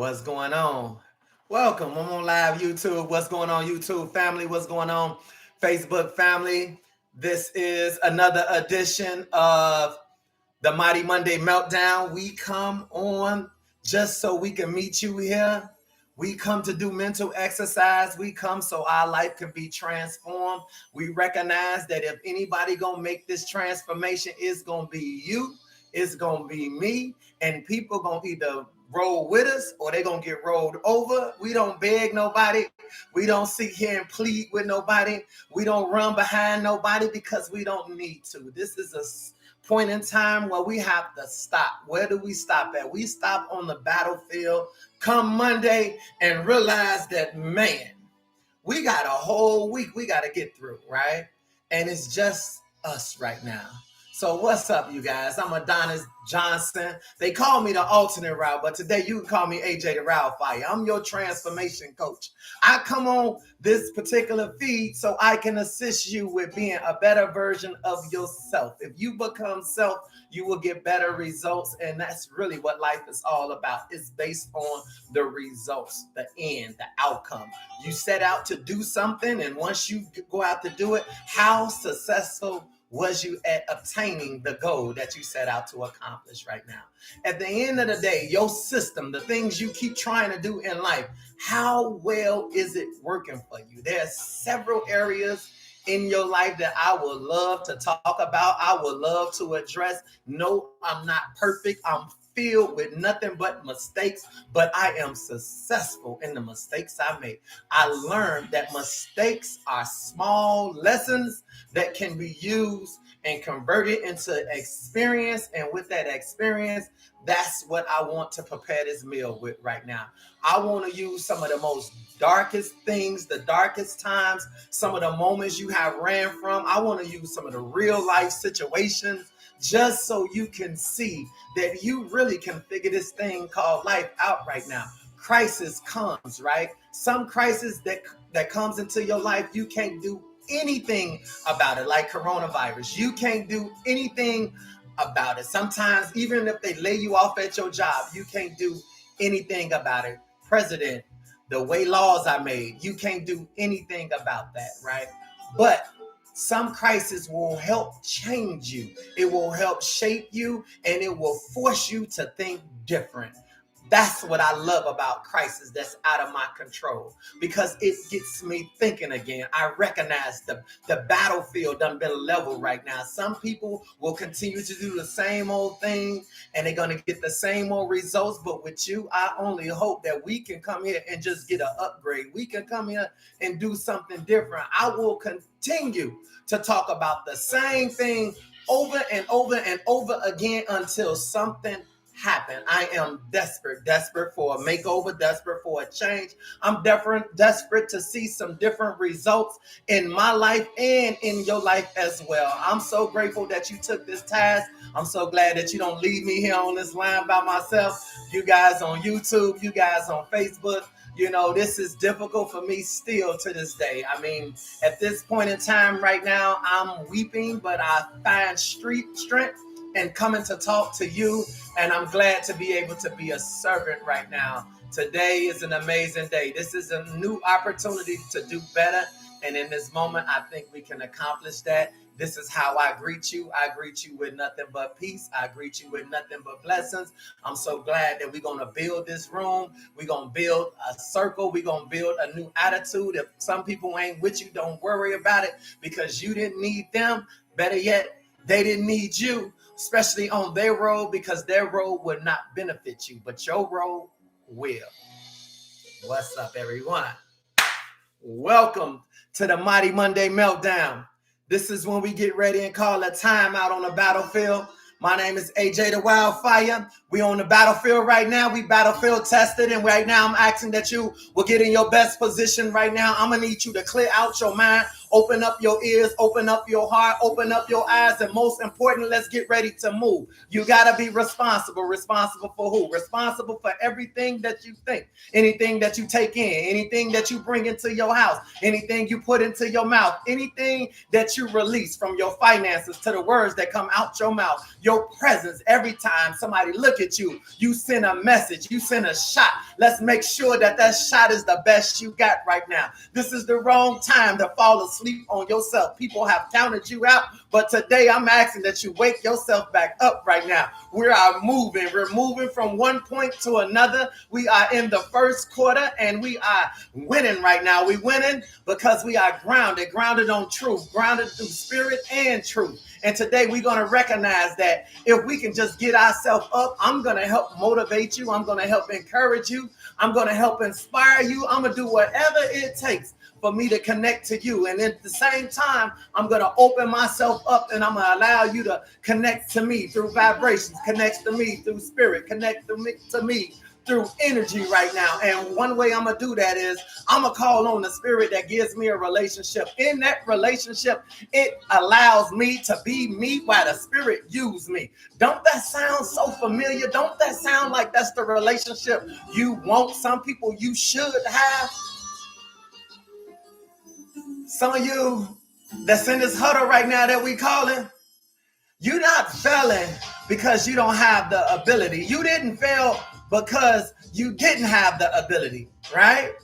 What's going on? Welcome. I'm on live YouTube. What's going on, YouTube family? What's going on, Facebook family? This is another edition of the Mighty Monday Meltdown. We come on just so we can meet you here. We come to do mental exercise. We come so our life can be transformed. We recognize that if anybody gonna make this transformation, it's gonna be you, it's gonna be me, and people gonna either roll with us or they're gonna get rolled over. We don't beg nobody. We don't sit here and plead with nobody. We don't run behind nobody because we don't need to. This is a point in time where we have to stop. Where do we stop at? We stop on the battlefield come Monday and realize that, man, we got a whole week we got to get through, right? And it's just us right now. So what's up, you guys? I'm Adonius Johnson. They call me the alternate route, but today you can call me AJ the Route Fire. I'm your transformation coach. I come on this particular feed so I can assist you with being a better version of yourself. If you become self, you will get better results, and that's really what life is all about. It's based on the results, the end, the outcome. You set out to do something, and once you go out to do it, how successful was you at obtaining the goal that you set out to accomplish right now? At the end of the day, your system, the things you keep trying to do in life, how well is it working for you? There are several areas in your life that I would love to talk about. I would love to address. No, I'm not perfect. I'm filled with nothing but mistakes, but I am successful in the mistakes I make. I learned that mistakes are small lessons that can be used and converted into experience. And with that experience, that's what I want to prepare this meal with right now. I want to use some of the most darkest things, the darkest times, some of the moments you have ran from. I want to use some of the real life situations just so you can see that you really can figure this thing called life out right now. Crisis comes, right? Some crisis that comes into your life, you can't do anything about it, like coronavirus. You can't do anything about it. Sometimes, even if they lay you off at your job, you can't do anything about it. President, the way laws are made, you can't do anything about that, right? But some crisis will help change you. It will help shape you, and it will force you to think different. That's what I love about crisis that's out of my control, because it gets me thinking again. I recognize the battlefield done been leveled right now. Some people will continue to do the same old thing, and they're going to get the same old results. But with you, I only hope that we can come here and just get an upgrade. We can come here and do something different. I will continue to talk about the same thing over and over and over again until something happen. I am desperate for a makeover, desperate for a change. I'm desperate to see some different results in my life and in your life as well. I'm so grateful that you took this task. I'm so glad that you don't leave me here on this line by myself. You guys on YouTube, you guys on Facebook. You know, this is difficult for me still to this day. I mean, at this point in time right now, I'm weeping, but I find strength and coming to talk to you. And I'm glad to be able to be a servant right now. Today is an amazing day. This is a new opportunity to do better. And in this moment, I think we can accomplish that. This is how I greet you. I greet you with nothing but peace. I greet you with nothing but blessings. I'm so glad that we're going to build this room. We're going to build a circle. We're going to build a new attitude. If some people ain't with you, don't worry about it, because you didn't need them. Better yet, they didn't need you, especially on their road, because their road would not benefit you, but your road will. What's up, everyone? Welcome to the Mighty Monday Meltdown. This is when we get ready and call a timeout on the battlefield. My name is AJ the Wildfire. We on the battlefield right now. We battlefield tested, and right now I'm asking that you will get in your best position right now. I'm going to need you to clear out your mind Open up your ears, open up your heart, open up your eyes, and most importantly, let's get ready to move. You got to be responsible. Responsible for who? Responsible for everything that you think, anything that you take in, anything that you bring into your house, anything you put into your mouth, anything that you release, from your finances to the words that come out your mouth, your presence. Every time somebody look at you, you send a message, you send a shot. Let's make sure that that shot is the best you got right now. This is the wrong time to fall asleep on yourself. People have counted you out, but today I'm asking that you wake yourself back up right now. We are moving. We're moving from one point to another. We are in the first quarter and we are winning right now. We're winning because we are grounded on truth, grounded through spirit and truth. And today we're going to recognize that if we can just get ourselves up, I'm going to help motivate you. I'm going to help encourage you. I'm going to help inspire you. I'm going to do whatever it takes for me to connect to you. And at the same time, I'm going to open myself up and I'm going to allow you to connect to me through vibrations, connect to me through spirit, connect to me through energy right now. And one way I'm going to do that is I'm going to call on the spirit that gives me a relationship. In that relationship, it allows me to be me while the spirit use me. Don't that sound so familiar? Don't that sound like that's the relationship you want? Some people you should have. Some of you that's in this huddle right now that we calling, you're not failing because you don't have the ability. You didn't fail because you didn't have the ability, right?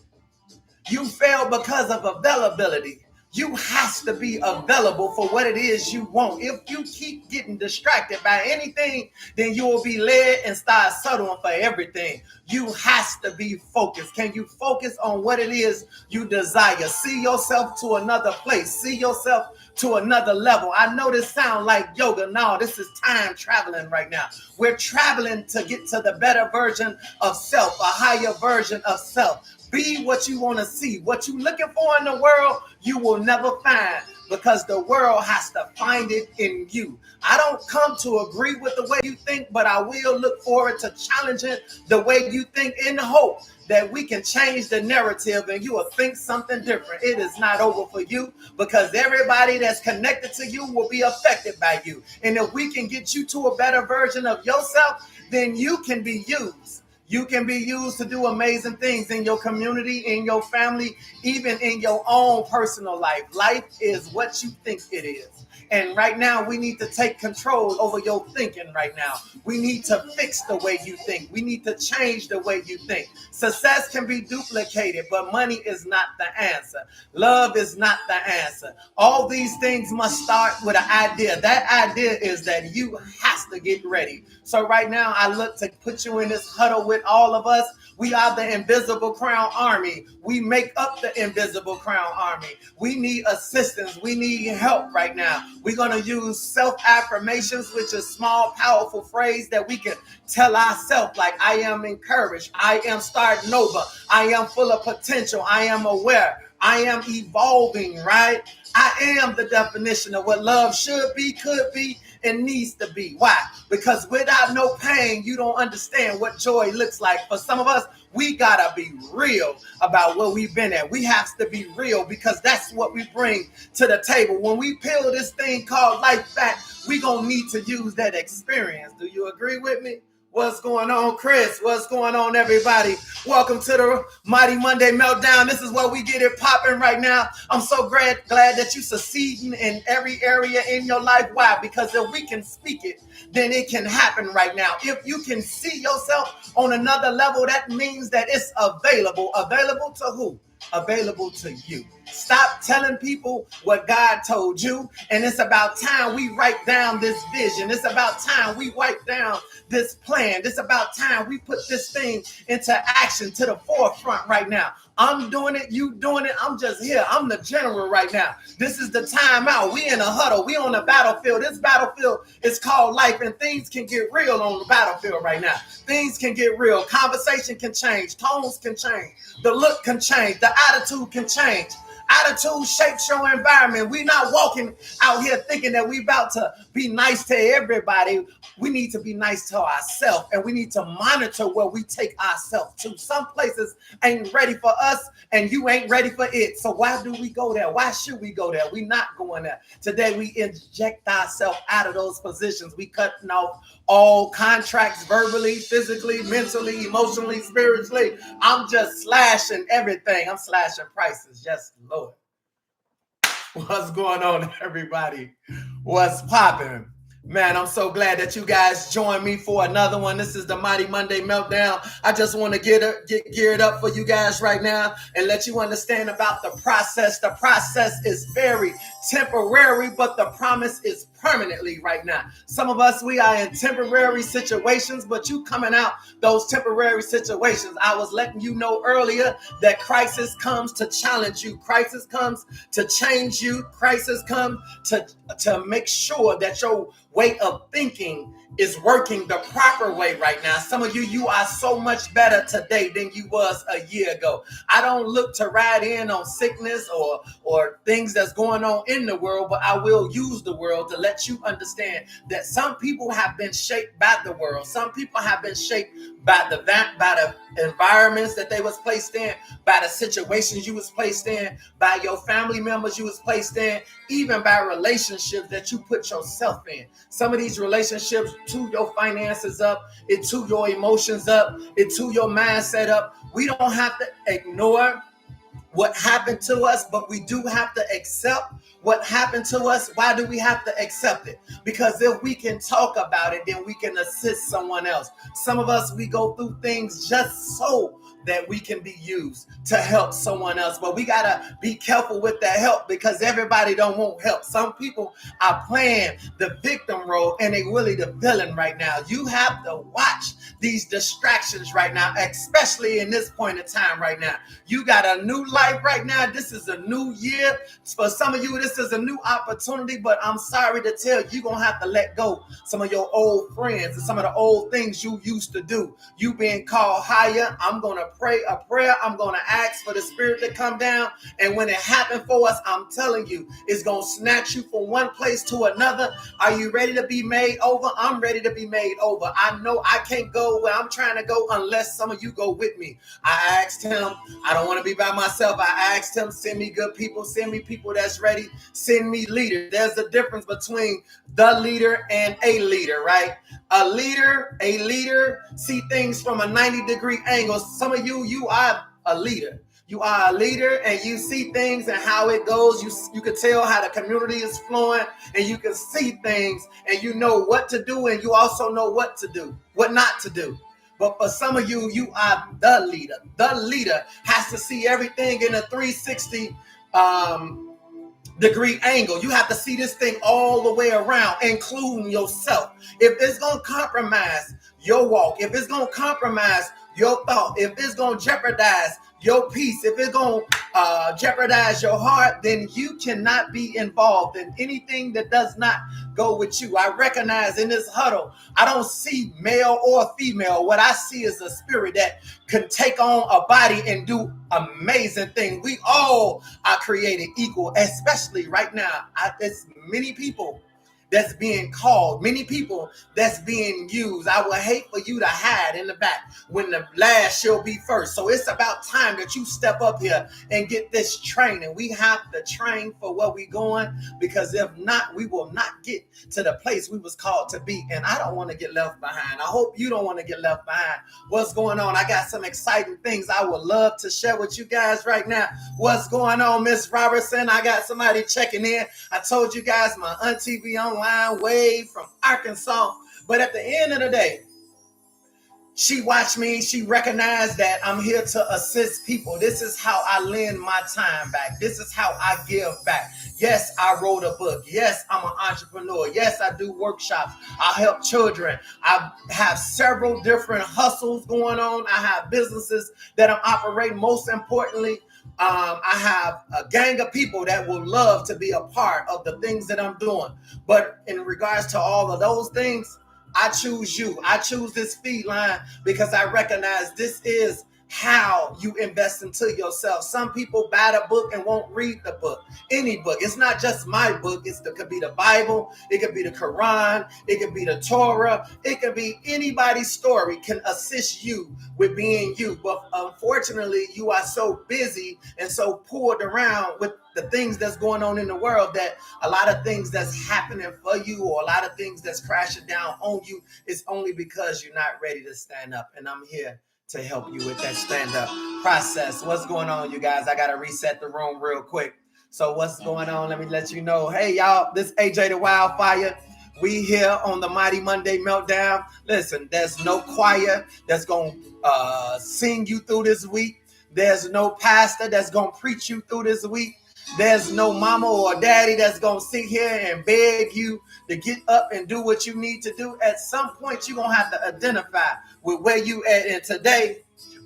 You failed because of availability. You have to be available for what it is you want. If you keep getting distracted by anything, then you will be led and start settling for everything. You have to be focused. Can you focus on what it is you desire? See yourself to another place. See yourself to another level. I know this sounds like yoga. No, this is time traveling right now. We're traveling to get to the better version of self, a higher version of self. Be what you want to see. What you're looking for in the world, you will never find because the world has to find it in you. I don't come to agree with the way you think, but I will look forward to challenging the way you think in the hope that we can change the narrative and you will think something different. It is not over for you because everybody that's connected to you will be affected by you. And if we can get you to a better version of yourself, then you can be used. You can be used to do amazing things in your community, in your family, even in your own personal life. Life is what you think it is. And right now, we need to take control over your thinking right now. We need to fix the way you think. We need to change the way you think. Success can be duplicated, but money is not the answer. Love is not the answer. All these things must start with an idea. That idea is that you have to get ready. So right now, I look to put you in this huddle with all of us. We are the Invisible Crown Army. We make up the Invisible Crown Army. We need assistance. We need help right now. We're going to use self-affirmations, which is small, powerful phrase that we can tell ourselves, like, I am encouraged. I am starting over. I am full of potential. I am aware. I am evolving, right? I am the definition of what love should be, could be, and needs to be. Why? Because without no pain, you don't understand what joy looks like. For some of us, we gotta be real about where we've been at. We have to be real because that's what we bring to the table. When we peel this thing called life back, we gonna need to use that experience. Do you agree with me? What's going on, Chris? What's going on, everybody? Welcome to the Mighty Monday Meltdown. This is where we get it popping right now. I'm so glad that you're succeeding in every area in your life. Why? Because if we can speak it, then it can happen right now. If you can see yourself on another level, that means that it's available. Available to who? Available to you. Stop telling people what God told you. And it's about time we write down this vision. It's about time we write down this plan. It's about time we put this thing into action to the forefront right now. I'm doing it. You doing it. I'm just here. I'm the general right now. This is the time out. We in a huddle. We on the battlefield. This battlefield is called life, and things can get real on the battlefield right now. Things can get real. Conversation can change. Tones can change. The look can change. The attitude can change. Attitude shapes your environment. We're not walking out here thinking that we about to be nice to everybody. We need to be nice to ourselves, and we need to monitor where we take ourselves to. Some places ain't ready for us, and you ain't ready for it. So why do we go there? Why should we go there? We not going there. Today we inject ourselves out of those positions. We cutting off all contracts verbally, physically, mentally, emotionally, spiritually. I'm just slashing everything. I'm slashing prices. Yes, Lord. What's going on, everybody? What's popping? Man, I'm so glad that you guys joined me for another one. This is the Mighty Monday Meltdown. I just want to get geared up for you guys right now and let you understand about the process. The process is very temporary, but the promise is permanently right now. Some of us, we are in temporary situations, but you coming out those temporary situations. I was letting you know earlier that crisis comes to challenge you. Crisis comes to change you. Crisis comes to make sure that your way of thinking is working the proper way right now. Some of you, you are so much better today than you was a year ago. I don't look to ride in on sickness or things that's going on in the world, but I will use the world to let you understand that some people have been shaped by the world. Some people have been shaped by the environments that they was placed in, by the situations you was placed in, by your family members you was placed in, even by relationships that you put yourself in. Some of these relationships to your finances up, it to your emotions up, it to your mindset up. We don't have to ignore what happened to us, but we do have to accept what happened to us. Why do we have to accept it? Because if we can talk about it, then we can assist someone else. Some of us, we go through things just so that we can be used to help someone else. But we got to be careful with that help, because everybody don't want help. Some people are playing the victim role and they really the villain right now. You have to watch these distractions right now, especially in this point in time right now. You got a new life right now. This is a new year. For some of you, this is a new opportunity, but I'm sorry to tell you, you're going to have to let go some of your old friends and some of the old things you used to do. You being called higher. I'm going to pray a prayer. I'm going to ask for the Spirit to come down. And when it happened for us, I'm telling you, it's going to snatch you from one place to another. Are you ready to be made over? I'm ready to be made over. I know I can't go where I'm trying to go unless some of you go with me. I asked him, I don't want to be by myself. I asked him, send me good people, send me people that's ready, send me leaders. There's a difference between the leader and a leader, right? A leader see things from a 90-degree angle. Some of you, you are a leader. You are a leader and you see things and how it goes. You can tell how the community is flowing, and you can see things and you know what to do, and you also know what to do, what not to do. But for some of you, you are the leader. The leader has to see everything in a 360 degree angle. You have to see this thing all the way around, including yourself. If it's going to compromise your walk, if it's going to compromise your thought, if it's going to jeopardize your peace, if it's going to jeopardize your heart, then you cannot be involved in anything that does not go with you. I recognize in this huddle, I don't see male or female. What I see is a spirit that can take on a body and do amazing things. We all are created equal, especially right now. There's many people that's being called, many people that's being used. I would hate for you to hide in the back when the last shall be first. So it's about time that you step up here and get this training. We have to train for where we're going, because if not, we will not get to the place we was called to be. And I don't want to get left behind. I hope you don't want to get left behind. What's going on? I got some exciting things I would love to share with you guys right now. What's going on, Miss Robertson? I got somebody checking in. I told you guys my auntie be online way from Arkansas. But at the end of the day, she watched me. She recognized that I'm here to assist people. This is how I lend my time back. This is how I give back. Yes, I wrote a book. Yes, I'm an entrepreneur. Yes, I do workshops. I help children. I have several different hustles going on. I have businesses that I'm operating. Most importantly, I have a gang of people that will love to be a part of the things that I'm doing. But in regards to all of those things, I choose you. I choose this feed line because I recognize this is how you invest into yourself. Some people buy the book and won't read the book. Any book. It's not just my book. It could be the Bible. It could be the Quran. It could be the Torah. It could be anybody's story can assist you with being you. But unfortunately, you are so busy and so pulled around with the things that's going on in the world that a lot of things that's happening for you or a lot of things that's crashing down on you is only because you're not ready to stand up. And I'm here to help you with that stand-up process. What's going on, you guys? I got to reset the room real quick. So what's going on? Let me let you know. Hey, y'all, this AJ the Wildfire. We here on the Mighty Monday Meltdown. Listen, there's no choir that's going to sing you through this week. There's no pastor that's going to preach you through this week. There's no mama or daddy that's going to sit here and beg you to get up and do what you need to do. At some point, you're going to have to identify with where you at. And today,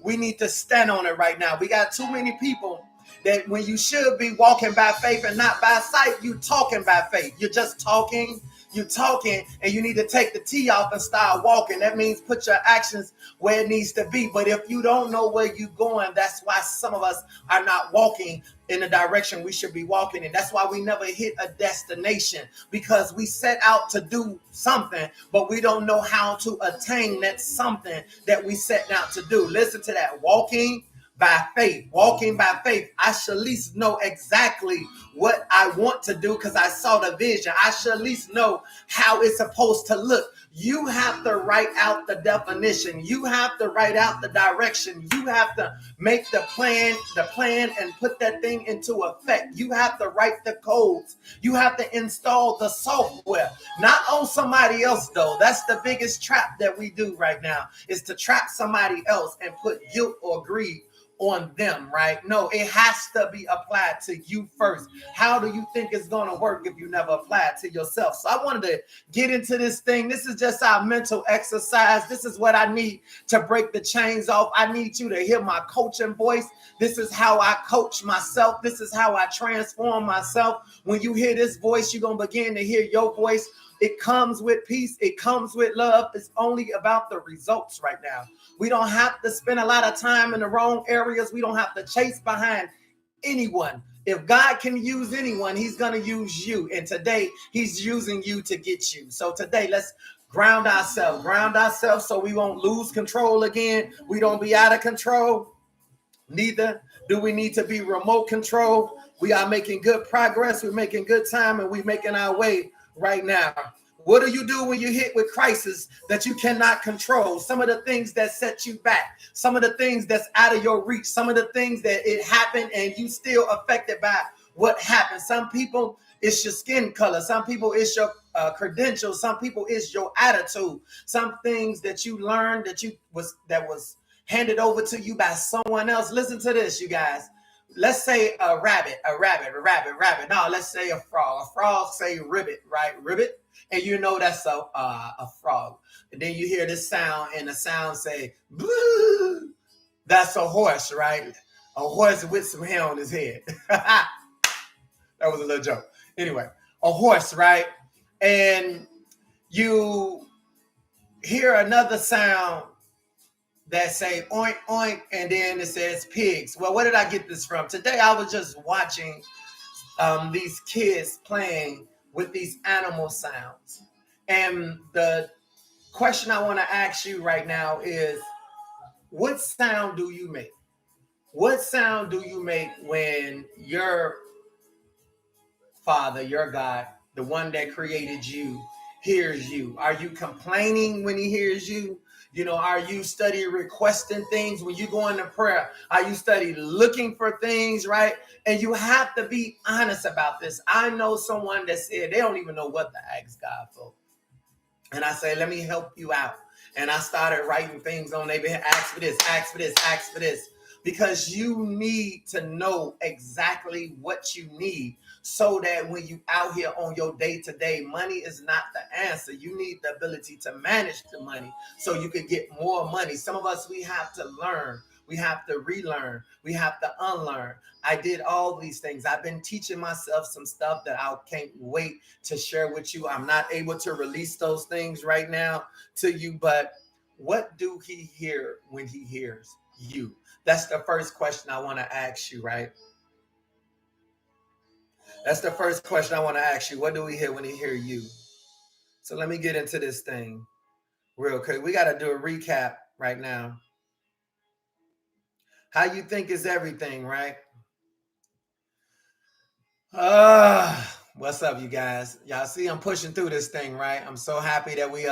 we need to stand on it right now. We got too many people that when you should be walking by faith and not by sight, you talking by faith. You're just talking. You're talking, and you need to take the T off and start walking. That means put your actions where it needs to be. But if you don't know where you're going, that's why some of us are not walking in the direction we should be walking in. That's why we never hit a destination, because we set out to do something, but we don't know how to attain that something that we set out to do. Listen to that. Walking by faith. Walking by faith. I should at least know exactly what I want to do because I saw the vision. I should at least know how it's supposed to look. You have to write out the definition. You have to write out the direction. You have to make the plan and put that thing into effect. You have to write the codes. You have to install the software. Not on somebody else, though. That's the biggest trap that we do right now, is to trap somebody else and put guilt or greed on them, right? No, it has to be applied to you first. How do you think it's going to work if you never apply it to yourself? So I wanted to get into this thing. This is just our mental exercise. This is what I need to break the chains off. I need you to hear my coaching voice. This is how I coach myself. This is how I transform myself. When you hear this voice, you're going to begin to hear your voice. It comes with peace. It comes with love. It's only about the results right now. We don't have to spend a lot of time in the wrong areas. We don't have to chase behind anyone. If God can use anyone, he's going to use you. And today, he's using you to get you. So today, let's ground ourselves so we won't lose control again. We don't be out of control. Neither do we need to be remote control. We are making good progress. We're making good time, and we're making our way right now. What do you do when you hit with crisis that you cannot control? Some of the things that set you back, some of the things that's out of your reach, some of the things that it happened and you still affected by what happened. Some people, it's your skin color. Some people, it's your credentials. Some people, it's your attitude. Some things that you learned that was handed over to you by someone else. Listen to this, you guys. Let's say a rabbit. No, let's say a frog. A frog say ribbit, right? Ribbit. And you know that's a frog. And then you hear this sound, and the sound say, boo. That's a horse, right? A horse with some hair on his head. That was a little joke. Anyway, a horse, right? And you hear another sound that say oink, oink, and then it says pigs. Well, where did I get this from? Today I was just watching these kids playing with these animal sounds. And the question I want to ask you right now is, what sound do you make? What sound do you make when your Father, your God, the one that created you, hears you? Are you complaining when he hears you? You know, are you study requesting things when you go into prayer? Are you study looking for things, right? And you have to be honest about this. I know someone that said they don't even know what to ask God for. And I say, let me help you out. And I started writing things on their behalf. Ask for this, ask for this, ask for this. Because you need to know exactly what you need so that when you out here on your day-to-day, money is not the answer. You need the ability to manage the money so you can get more money. Some of us, we have to learn. We have to relearn. We have to unlearn. I did all these things. I've been teaching myself some stuff that I can't wait to share with you. I'm not able to release those things right now to you, but what do he hear when he hears you? That's the first question I want to ask you, right? That's the first question I want to ask you. What do we hear when we hear you? So let me get into this thing real quick. We got to do a recap right now. How you think is everything, right? What's up, you guys? Y'all see I'm pushing through this thing, right? I'm so happy that we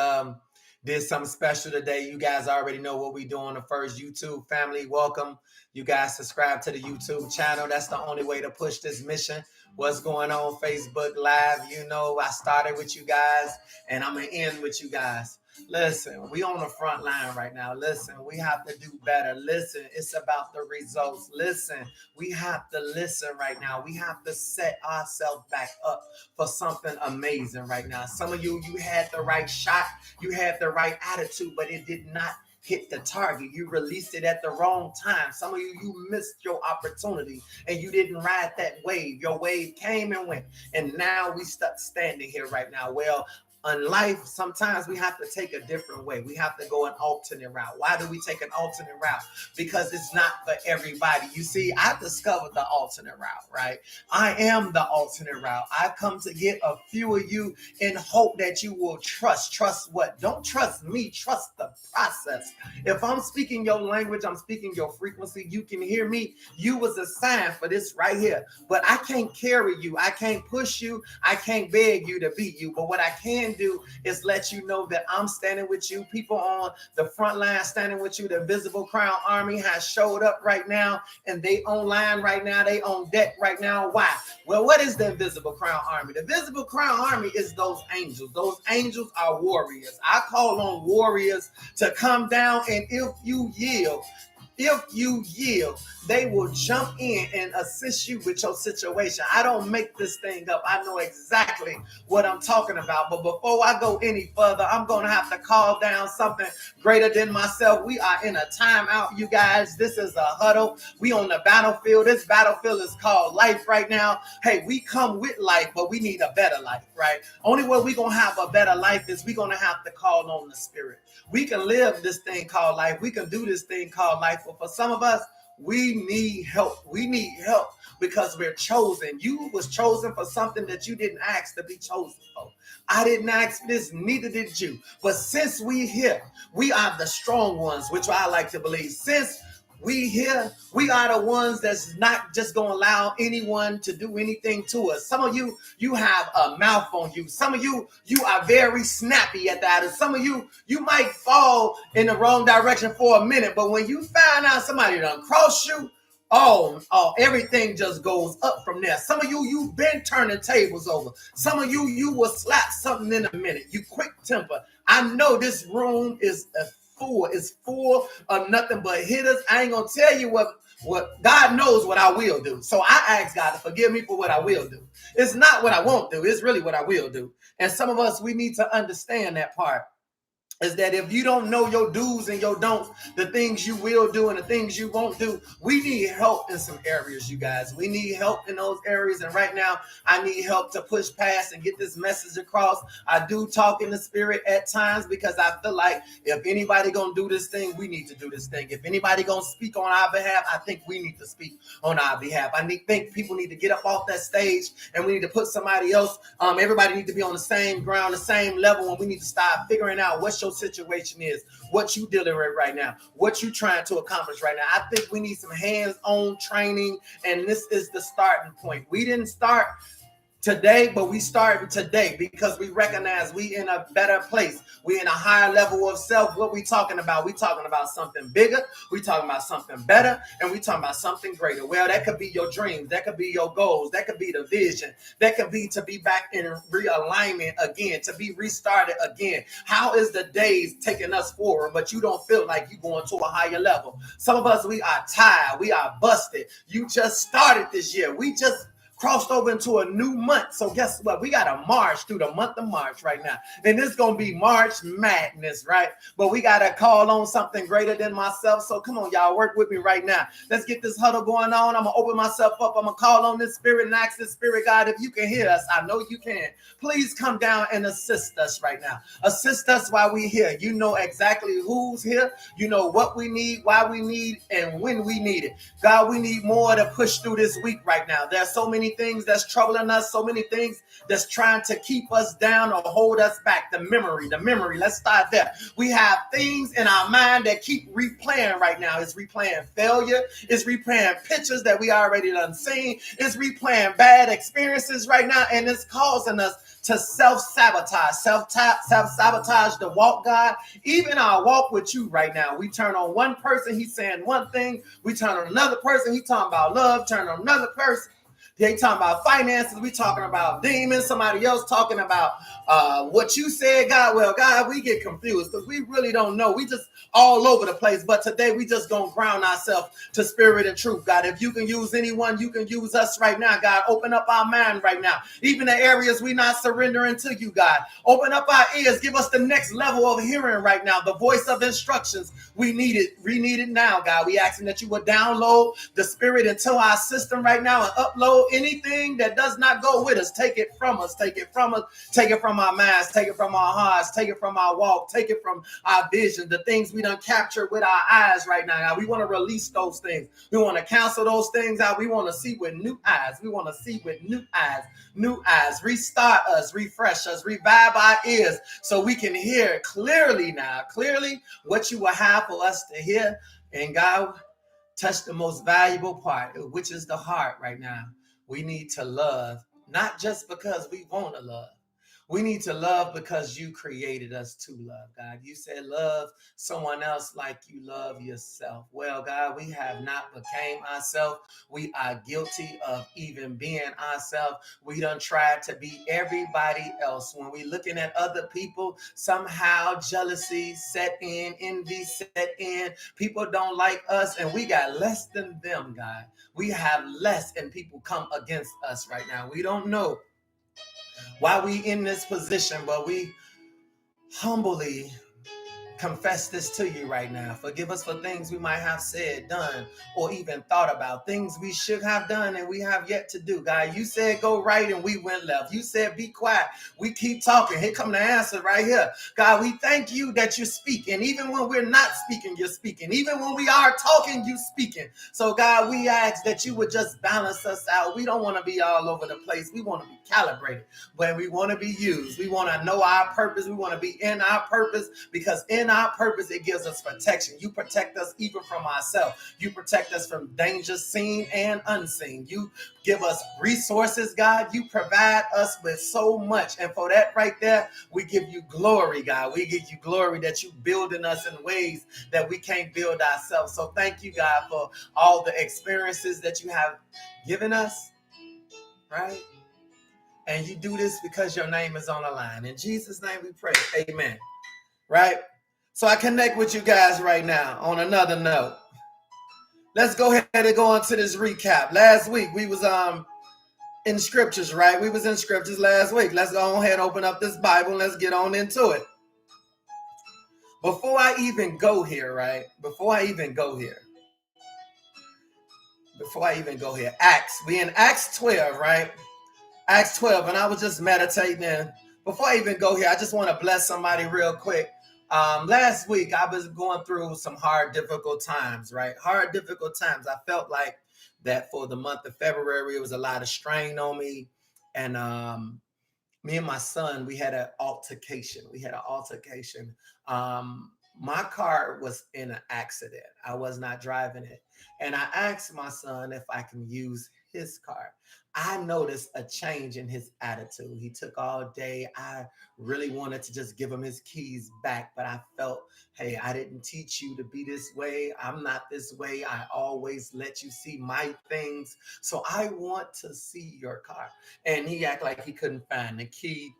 did something special today. You guys already know what we do on the first YouTube family. Welcome. You guys subscribe to the YouTube channel. That's the only way to push this mission. What's going on Facebook Live? You know, I started with you guys and I'm gonna end with you guys. Listen, we on the front line right now. Listen, we have to do better. Listen, it's about the results. Listen, we have to listen right now. We have to set ourselves back up for something amazing right now. Some of you had the right shot. You had the right attitude, but it did not hit the target. You released it at the wrong time. Some of you missed your opportunity and you didn't ride that wave. Your wave came and went. And now we stuck standing here right now. Well, in life, sometimes we have to take a different way. We have to go an alternate route. Why do we take an alternate route? Because it's not for everybody. You see, I discovered the alternate route, right? I am the alternate route. I come to get a few of you in hope that you will trust. Trust what? Don't trust me. Trust the process. If I'm speaking your language, I'm speaking your frequency, you can hear me. You was assigned for this right here. But I can't carry you. I can't push you. I can't beg you to be you. But what I can do is let you know that I'm standing with you. People on the front line standing with you. The Invisible Crown Army has showed up right now, and they online right now. They on deck right now. Why? Well, what is the Invisible Crown Army? The Invisible Crown Army is those angels. Those angels are warriors. I call on warriors to come down, and if you yield, they will jump in and assist you with your situation. I don't make this thing up. I know exactly what I'm talking about. But before I go any further, I'm going to have to call down something greater than myself. We are in a timeout, you guys. This is a huddle. We on the battlefield. This battlefield is called life right now. Hey, we come with life, but we need a better life, right? Only way we're going to have a better life is we're going to have to call on the Spirit. We can live this thing called life. We can do this thing called life. But for some of us, we need help. We need help because we're chosen. You was chosen for something that you didn't ask to be chosen for. I didn't ask this, neither did you. But since we here, we are the strong ones, which I like to believe. Since we here, we are the ones that's not just going to allow anyone to do anything to us. Some of you, you have a mouth on you. Some of you, you are very snappy at that. And some of you, you might fall in the wrong direction for a minute. But when you find out somebody done cross you, oh, everything just goes up from there. Some of you, you've been turning tables over. Some of you, you will slap something in a minute. You quick temper. I know this room is full of nothing but hitters. I ain't gonna tell you what God knows what I will do. So I ask God to forgive me for what I will do. It's not what I won't do. It's really what I will do. And some of us, we need to understand that part. Is that if you don't know your do's and your don'ts, the things you will do and the things you won't do, we need help in some areas, you guys. We need help in those areas. And right now, I need help to push past and get this message across. I do talk in the spirit at times because I feel like if anybody gonna do this thing, we need to do this thing. If anybody gonna speak on our behalf, I think we need to speak on our behalf. Think people need to get up off that stage and we need to put somebody else. Everybody need to be on the same ground, the same level, and we need to start figuring out what's your situation is, what you dealing with right now, what you trying to accomplish right now. I think we need some hands-on training, and this is the starting point. We didn't start today, but we started today because we recognize we in a better place. We in a higher level of self. What we talking about? We talking about something bigger. We talking about something better, and we talking about something greater. Well, that could be your dreams. That could be your goals. That could be the vision. That could be to be back in realignment again, to be restarted again. How is the days taking us forward, but you don't feel like you going to a higher level? Some of us, we are tired. We are busted. You just started this year. We just crossed over into a new month. So guess what? We got to march through the month of March right now. And this is going to be March Madness, right? But we got to call on something greater than myself. So come on, y'all, work with me right now. Let's get this huddle going on. I'm going to open myself up. I'm going to call on this spirit and ask this spirit, God, if you can hear us. I know you can. Please come down and assist us right now. Assist us while we're here. You know exactly who's here. You know what we need, why we need, and when we need it. God, we need more to push through this week right now. There's so many things that's troubling us, so many things that's trying to keep us down or hold us back. The memory. Let's start there. We have things in our mind that keep replaying right now. It's replaying failure. It's replaying pictures that we already done seen. It's replaying bad experiences right now, and it's causing us to self-sabotage the walk, God. Even our walk with you right now. We turn on one person, he's saying one thing. We turn on another person, he's talking about love. Turn on another person, they talking about finances. We talking about demons. Somebody else talking about what you said, God. Well, God, we get confused because we really don't know. We just all over the place. But today we just gonna ground ourselves to spirit and truth, God. If you can use anyone, you can use us right now, God. Open up our mind right now. Even the areas we not surrendering to you, God. Open up our ears. Give us the next level of hearing right now. The voice of instructions. We need it. We need it now, God. We asking that you would download the spirit into our system right now and upload anything that does not go with us. Take it from us. Take it from us. Take it from our minds. Take it from our hearts. Take it from our walk. Take it from our vision. The things we done captured with our eyes right now. God, we want to release those things. We want to cancel those things out. We want to see with new eyes. We want to see with new eyes. New eyes. Restart us. Refresh us. Revive our ears so we can hear clearly now. Clearly what you will have for us to hear. And God, touch the most valuable part, which is the heart right now. We need to love, not just because we want to love. We need to love because you created us to love, God. You said love someone else like you love yourself. Well, God, we have not became ourselves. We are guilty of even being ourselves. We done tried to be everybody else. When we looking at other people, somehow jealousy set in, envy set in. People don't like us and we got less than them, God. We have less and people come against us right now. We don't know why we in this position, but we humbly confess this to you right now. Forgive us for things we might have said, done, or even thought about. Things we should have done and we have yet to do. God, you said go right and we went left. You said be quiet. We keep talking. Here come the answer right here. God, we thank you that you're speaking. Even when we're not speaking, you're speaking. Even when we are talking, you're speaking. So God, we ask that you would just balance us out. We don't want to be all over the place. We want to be calibrated. When we want to be used, we want to know our purpose. We want to be in our purpose because in our purpose, it gives us protection. You protect us even from ourselves. You protect us from danger seen and unseen. You give us resources, God. You provide us with so much. And for that right there, we give you glory, God. We give you glory that you building us in ways that we can't build ourselves. So thank you, God, for all the experiences that you have given us, right? And you do this because your name is on the line. In Jesus' name we pray. Amen. Right? So I connect with you guys right now on another note. Let's go ahead and go on to this recap. Last week we was in scriptures, right? We was in scriptures last week. Let's go ahead and open up this Bible and let's get on into it. Before I even go here, right? Acts. We in Acts 12, right? Acts 12, and I was just meditating. And before I even go here, I just want to bless somebody real quick. Last week, I was going through some hard, difficult times, right? Hard, difficult times. I felt like that for the month of February, it was a lot of strain on me. And me and my son, we had an altercation. My car was in an accident. I was not driving it. And I asked my son if I can use his car. I noticed a change in his attitude. He took all day. I really wanted to just give him his keys back, but I felt, hey, I didn't teach you to be this way. I'm not this way. I always let you see my things. So I want to see your car. And he acted like he couldn't find the key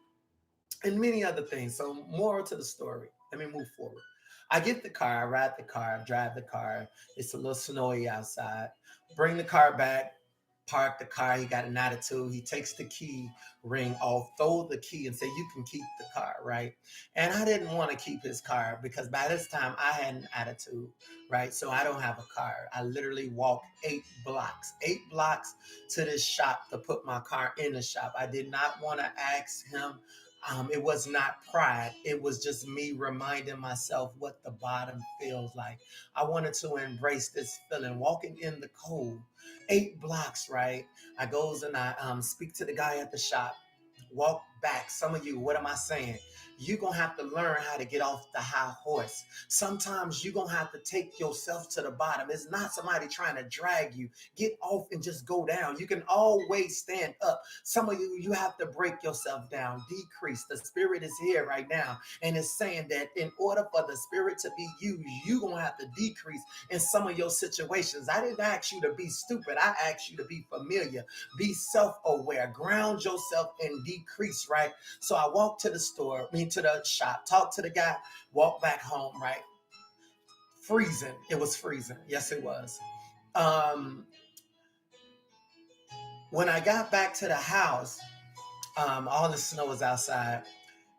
and many other things. So moral to the story. Let me move forward. I get the car, I ride the car, I drive the car. It's a little snowy outside. Bring the car back, park the car. He got an attitude. He takes the key ring off, throw the key, and say, "You can keep the car," right? And I didn't want to keep his car because by this time I had an attitude, right? So I don't have a car. I literally walked 8 blocks to this shop to put my car in the shop. I did not want to ask him. It was not pride. It was just me reminding myself what the bottom feels like. I wanted to embrace this feeling, walking in the cold, 8 blocks, right? I goes and I speak to the guy at the shop, walk back. Some of you, what am I saying? You're going to have to learn how to get off the high horse. Sometimes you're going to have to take yourself to the bottom. It's not somebody trying to drag you. Get off and just go down. You can always stand up. Some of you, you have to break yourself down, decrease. The spirit is here right now. And it's saying that in order for the spirit to be used, you're going to have to decrease in some of your situations. I didn't ask you to be stupid. I asked you to be familiar, be self-aware, ground yourself and decrease, right? So I walked to the store, to the shop, talked to the guy, walked back home, right? Freezing. It was freezing. Yes, it was. When I got back to the house, all the snow was outside.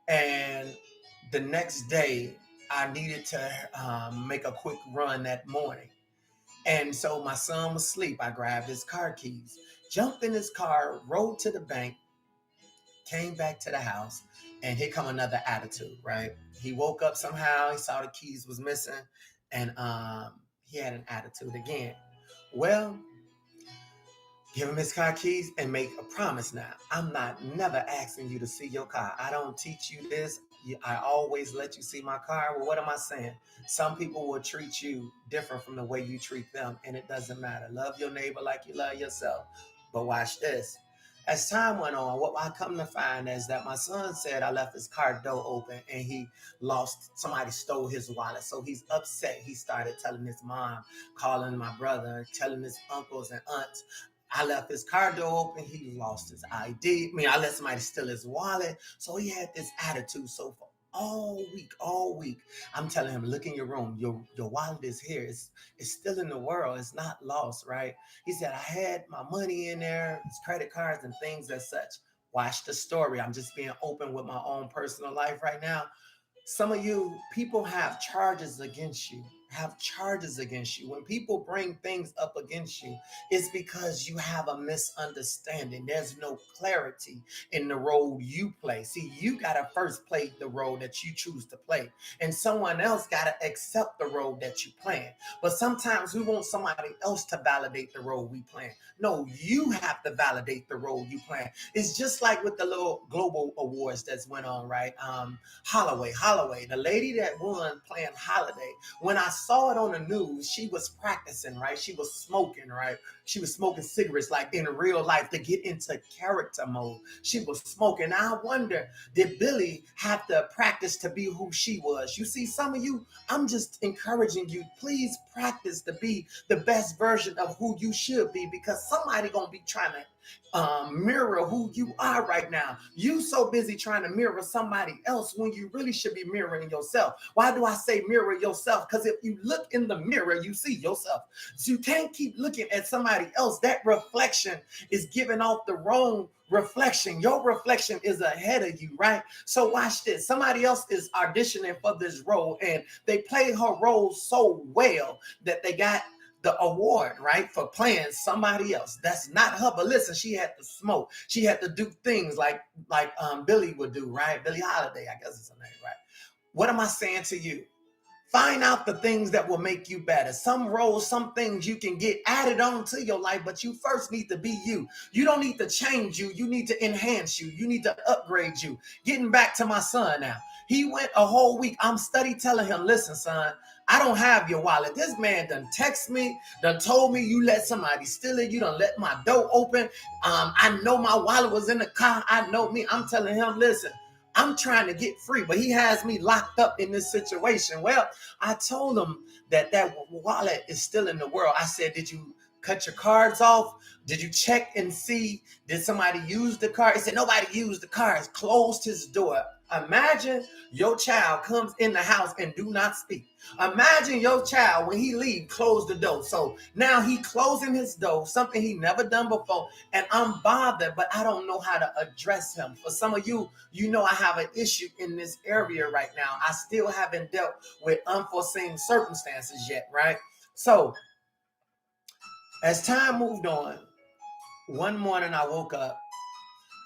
And the next day, I needed to make a quick run that morning. And so my son was asleep. I grabbed his car keys, jumped in his car, rode to the bank, came back to the house, and here come another attitude, right? He woke up somehow, he saw the keys was missing, and he had an attitude again. Well, give him his car keys and make a promise now. I'm not never asking you to see your car. I don't teach you this. I always let you see my car. Well, what am I saying? Some people will treat you different from the way you treat them, and it doesn't matter. Love your neighbor like you love yourself. But watch this. As time went on, what I come to find is that my son said I left his car door open and somebody stole his wallet. So he's upset. He started telling his mom, calling my brother, telling his uncles and aunts. I left his car door open. He lost his ID. I let somebody steal his wallet. So he had this attitude. So for all week, I'm telling him, look in your room. Your wallet is here. It's still in the world. It's not lost, right? He said, I had my money in there, his credit cards and things as such. Watch the story. I'm just being open with my own personal life right now. Some of you, people have charges against you. When people bring things up against you, it's because you have a misunderstanding. There's no clarity in the role you play. See, you got to first play the role that you choose to play, and someone else got to accept the role that you play. But sometimes we want somebody else to validate the role we play. No, you have to validate the role you play. It's just like with the little global awards that's went on, right? Holloway, the lady that won playing Holiday. When I saw it on the news, she was practicing, right? She was smoking, right? She was smoking cigarettes like in real life to get into character mode. She was smoking. I wonder, did Billie have to practice to be who she was? You see, some of you, I'm just encouraging you, please practice to be the best version of who you should be, because somebody gonna be trying to mirror who you are right now. You so busy trying to mirror somebody else when you really should be mirroring yourself. Why do I say mirror yourself? Because if you look in the mirror, you see yourself. So you can't keep looking at somebody else. That reflection is giving off the wrong reflection. Your reflection is ahead of you, right? So watch this. Somebody else is auditioning for this role, and they play her role so well that they got the award, right, for playing somebody else. That's not her, but listen, she had to smoke. She had to do things like Billie would do, right? Billie Holiday, I guess is her name, right? What am I saying to you? Find out the things that will make you better. Some roles, some things you can get added on to your life, but you first need to be you. You don't need to change you. You need to enhance you. You need to upgrade you. Getting back to my son now. He went a whole week. I'm steady telling him, listen, son, I don't have your wallet. This man done text me, done told me you let somebody steal it. You done let my door open. I know my wallet was in the car. I know me. I'm telling him, listen, I'm trying to get free, but he has me locked up in this situation. Well, I told him that wallet is still in the world. I said, did you cut your cards off? Did you check and see? Did somebody use the card? He said, nobody used the cards. Closed his door. Imagine your child comes in the house and do not speak. Imagine your child, when he leave, close the door. So now he closing his door, something he never done before, and I'm bothered, but I don't know how to address him. For some of you, you know I have an issue in this area right now. I still haven't dealt with unforeseen circumstances yet, right? So as time moved on, one morning I woke up,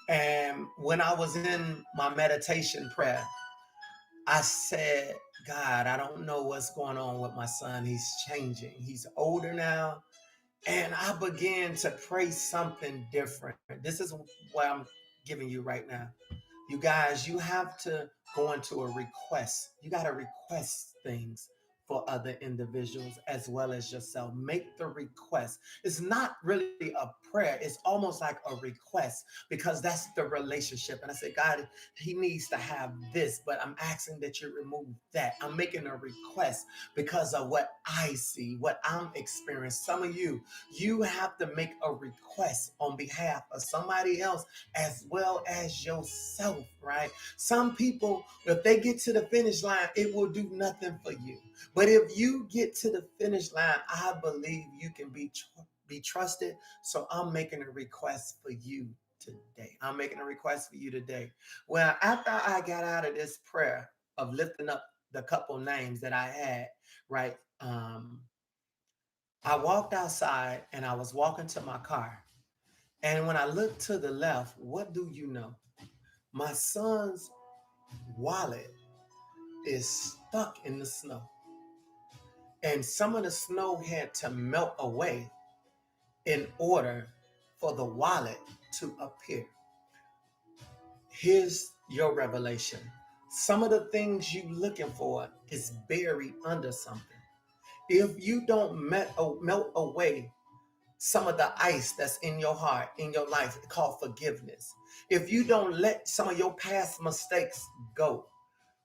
and when I was in my meditation prayer, I said, God, I don't know what's going on with my son. He's changing. He's older now. And I began to pray something different. This is what I'm giving you right now. You guys, you have to go into a request. You got to request things for other individuals as well as yourself. Make the request. It's not really a prayer. It's almost like a request, because that's the relationship. And I say, God, he needs to have this, but I'm asking that you remove that. I'm making a request because of what I see, what I'm experiencing. Some of you, you have to make a request on behalf of somebody else as well as yourself, right? Some people, if they get to the finish line, it will do nothing for you. But if you get to the finish line, I believe you can be trusted. So I'm making a request for you today. I'm making a request for you today. Well, after I got out of this prayer of lifting up the couple names that I had, right? I walked outside and I was walking to my car. And when I looked to the left, what do you know? My son's wallet is stuck in the snow. And some of the snow had to melt away in order for the wallet to appear. Here's your revelation. Some of the things you're looking for is buried under something. If you don't melt away some of the ice that's in your heart, in your life, called forgiveness. If you don't let some of your past mistakes go,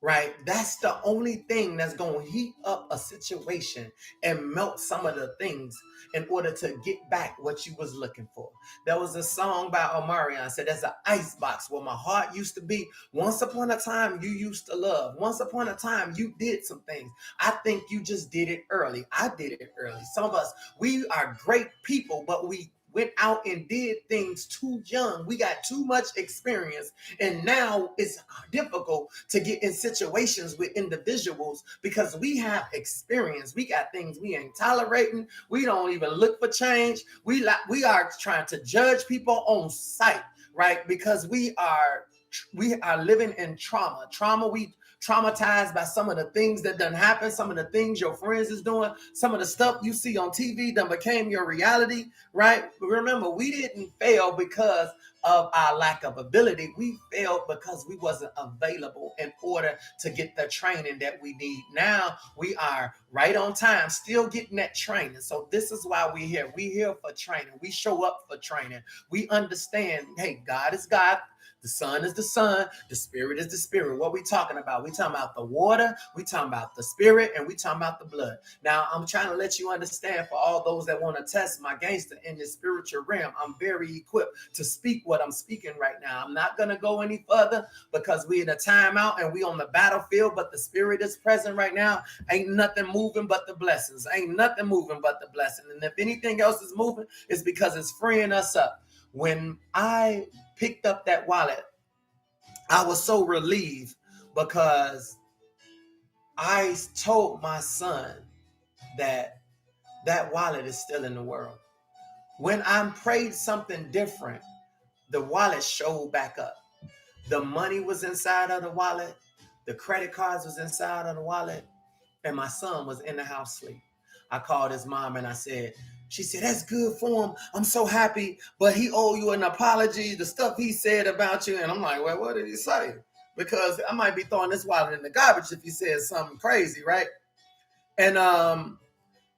right? That's the only thing that's going to heat up a situation and melt some of the things in order to get back what you was looking for. There was a song by Omarion said, there's an ice box where my heart used to be. Once upon a time, you used to love. Once upon a time, you did some things. I think you just did it early. I did it early. Some of us, we are great people, but we went out and did things too young. We got too much experience. And now it's difficult to get in situations with individuals because we have experience. We got things we ain't tolerating. We don't even look for change. We are trying to judge people on sight, right? Because we are living in trauma. We traumatized by some of the things that done happen, some of the things your friends is doing, some of the stuff you see on TV done became your reality, right? But remember, we didn't fail because of our lack of ability. We failed because we wasn't available in order to get the training that we need. Now we are right on time, still getting that training. So this is why we're here. We're here for training. We show up for training. We understand, hey, God is God. The Son is the Son. The Spirit is the Spirit. What we talking about? We talking about the water. We talking about the Spirit, and we talking about the blood. Now, I'm trying to let you understand, for all those that want to test my gangster in the spiritual realm, I'm very equipped to speak what I'm speaking right now. I'm not going to go any further because we in a timeout and we on the battlefield, but the Spirit is present right now. Ain't nothing moving but the blessings. Ain't nothing moving but the blessing. And if anything else is moving, it's because it's freeing us up. When I picked up that wallet, I was so relieved because I told my son that wallet is still in the world. When I prayed something different, the wallet showed back up. The money was inside of the wallet. The credit cards was inside of the wallet. And my son was in the house asleep. I called his mom and she said, that's good for him. I'm so happy, but he owe you an apology, the stuff he said about you. And I'm like, well, what did he say? Because I might be throwing this wallet in the garbage if he said something crazy, right? And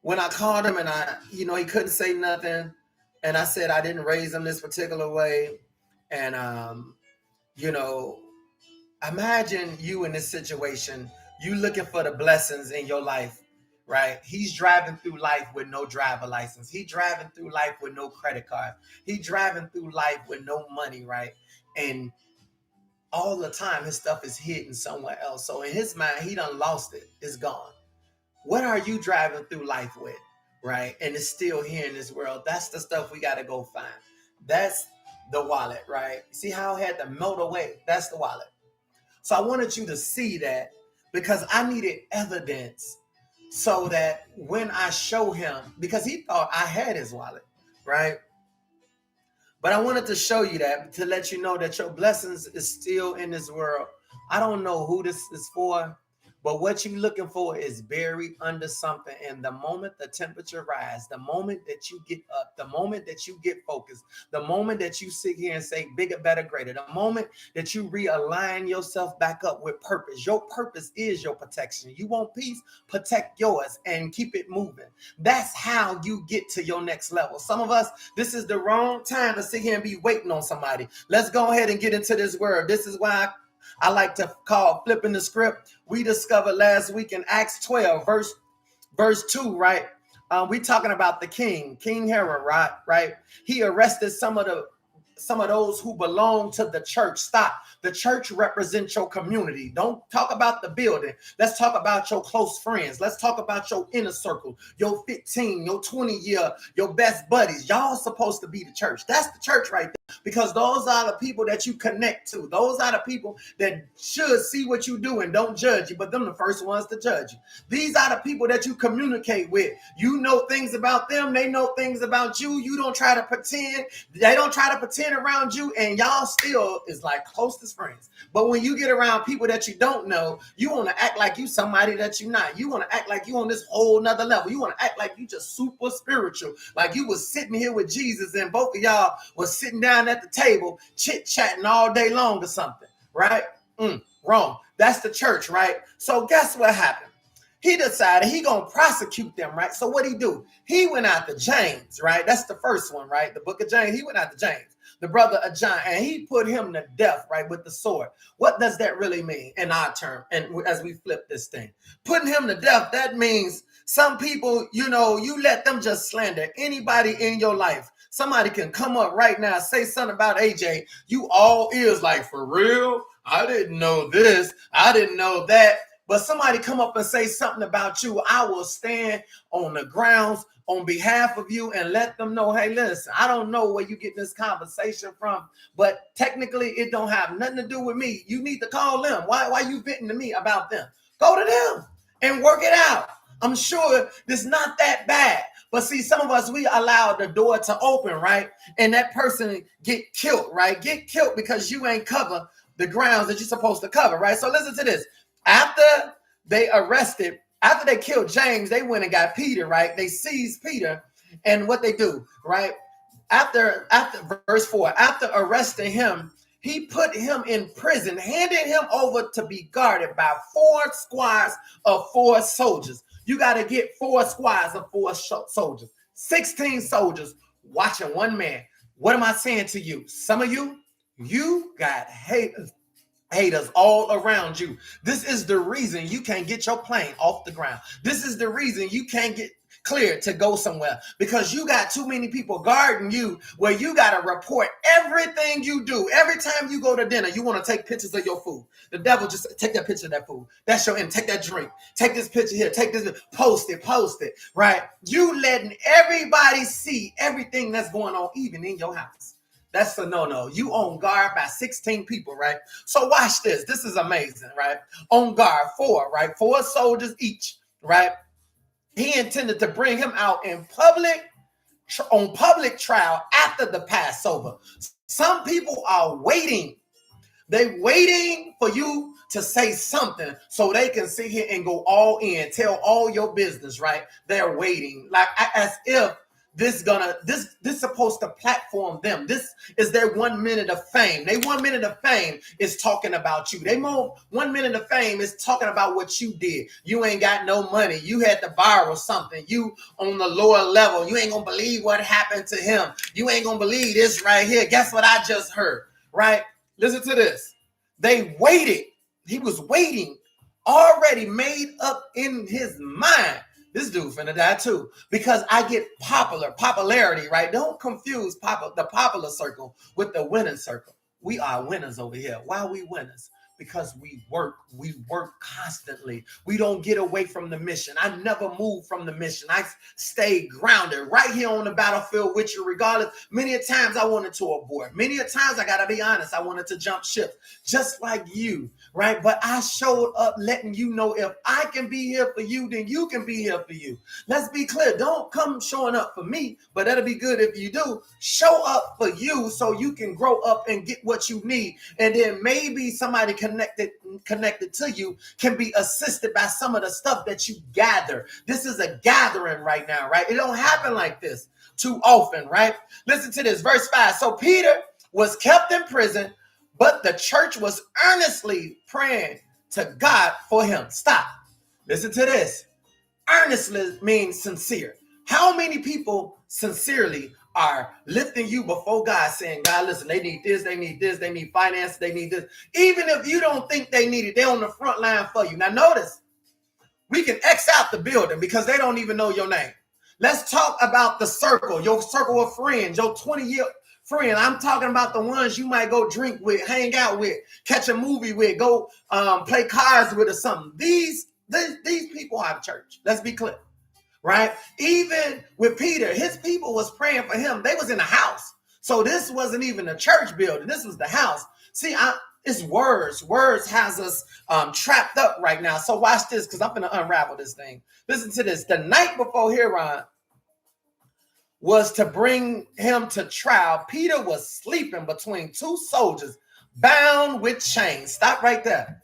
when I called him and he couldn't say nothing. And I said, I didn't raise him this particular way. And, imagine you in this situation, you looking for the blessings in your life, right? He's driving through life with no driver license. He driving through life with no credit card. He driving through life with no money, right? And all the time his stuff is hidden somewhere else. So in his mind, he done lost it. It's gone. What are you driving through life with, right? And it's still here in this world. That's the stuff we got to go find. That's the wallet, right? See how it had to melt away? That's the wallet. So I wanted you to see that because I needed evidence so that when I show him, because he thought I had his wallet, right? But I wanted to show you that to let you know that your blessings is still in this world. I don't know who this is for, but what you're looking for is buried under something. And the moment the temperature rises, the moment that you get up, the moment that you get focused, the moment that you sit here and say bigger, better, greater, the moment that you realign yourself back up with purpose. Your purpose is your protection. You want peace, protect yours and keep it moving. That's how you get to your next level. Some of us, this is the wrong time to sit here and be waiting on somebody. Let's go ahead and get into this word. This is why I like to call flipping the script. We discovered last week in Acts 12, verse 2, right? We talking about the King Herod, right? He arrested some of those who belong to the church. Stop. The church represents your community. Don't talk about the building. Let's talk about your close friends. Let's talk about your inner circle, your 15, your 20-year, your best buddies. Y'all supposed to be the church. That's the church right there, because those are the people that you connect to. Those are the people that should see what you do and don't judge you, but them the first ones to judge you. These are the people that you communicate with. You know things about them. They know things about you. You don't try to pretend. They don't try to pretend around you, and y'all still is like closest friends. But when you get around people that you don't know, you want to act like you somebody that you're not. You want to act like you on this whole nother level. You want to act like you just super spiritual, like you was sitting here with Jesus and both of y'all was sitting down at the table chit-chatting all day long or something, right? Wrong. That's the church, right? So guess what happened? He decided he gonna prosecute them, right? So what he do? He went out to James, right? That's the first one, right? The book of James. He went out to James, the brother of John, and he put him to death, right, with the sword. What does that really mean in our term? And as we flip this thing, putting him to death, that means some people, you know, you let them just slander anybody in your life. Somebody can come up right now, say something about AJ. You all ears like, for real? I didn't know this. I didn't know that. But somebody come up and say something about you, I will stand on the grounds on behalf of you and let them know, hey, listen, I don't know where you get this conversation from, but technically it don't have nothing to do with me. You need to call them. Why you venting to me about them? Go to them and work it out. I'm sure it's not that bad. But see, some of us, we allow the door to open, right? And that person get killed, right? Get killed because you ain't cover the grounds that you're supposed to cover, right? So listen to this. After they killed James, they went and got Peter, right? They seized Peter, and what they do, right? After verse 4, after arresting him, he put him in prison, handed him over to be guarded by 4 squads of 4 soldiers. You got to get 4 squads of 4 soldiers, 16 soldiers watching one man. What am I saying to you? Some of you got haters all around you. This is the reason you can't get your plane off the ground. This is the reason you can't get cleared to go somewhere, because you got too many people guarding you, where you got to report everything you do. Every time you go to dinner, you want to take pictures of your food. The devil just take that picture of that food. That's your end. Take that drink. Take this picture here. Take this. Post it. Right? You letting everybody see everything that's going on, even in your house. That's a no-no. You on guard by 16 people, right? So watch this. This is amazing, right? On guard 4, right? 4 soldiers each, right? He intended to bring him out in on public trial after the Passover. Some people are waiting. They're waiting for you to say something so they can sit here and go all in, tell all your business, right? They're waiting, like as if this supposed to platform them. This is their 1 minute of fame. They 1 minute of fame is talking about you. They 1 minute of fame is talking about what you did. You ain't got no money. You had to borrow something. You on the lower level. You ain't gonna believe what happened to him. You ain't gonna believe this right here. Guess what I just heard, right? Listen to this. They waited. He was waiting, already made up in his mind. This dude finna die too, because I get popularity, right? Don't confuse the popular circle with the winning circle. We are winners over here. Why are we winners? Because we work constantly. We don't get away from the mission. I never moved from the mission. I stayed grounded right here on the battlefield with you, regardless. Many a times I wanted to abort. Many a times, I gotta be honest, I wanted to jump ship, just like you, right? But I showed up letting you know, if I can be here for you, then you can be here for you. Let's be clear. Don't come showing up for me, but that'll be good if you do. Show up for you so you can grow up and get what you need. And then maybe somebody connected to you can be assisted by some of the stuff that you gather. This is a gathering right now, right? It don't happen like this too often, right? Listen to this, verse 5. So Peter was kept in prison, but the church was earnestly praying to God for him. Stop. Listen to this. Earnestly means sincere. How many people sincerely are lifting you before God, saying, God, listen, they need this, they need this, they need finance, they need this. Even if you don't think they need it, they're on the front line for you. Now notice, we can X out the building because they don't even know your name. Let's talk about the circle, your circle of friends, your 20-year friend. I'm talking about the ones you might go drink with, hang out with, catch a movie with, go play cards with or something. These people are church. Let's be clear. Right? Even with Peter, his people was praying for him. They was in a house. So this wasn't even a church building. This was the house. See, it's words. Words has us trapped up right now. So watch this, because I'm going to unravel this thing. Listen to this. The night before Herod was to bring him to trial, Peter was sleeping between two soldiers bound with chains. Stop right there.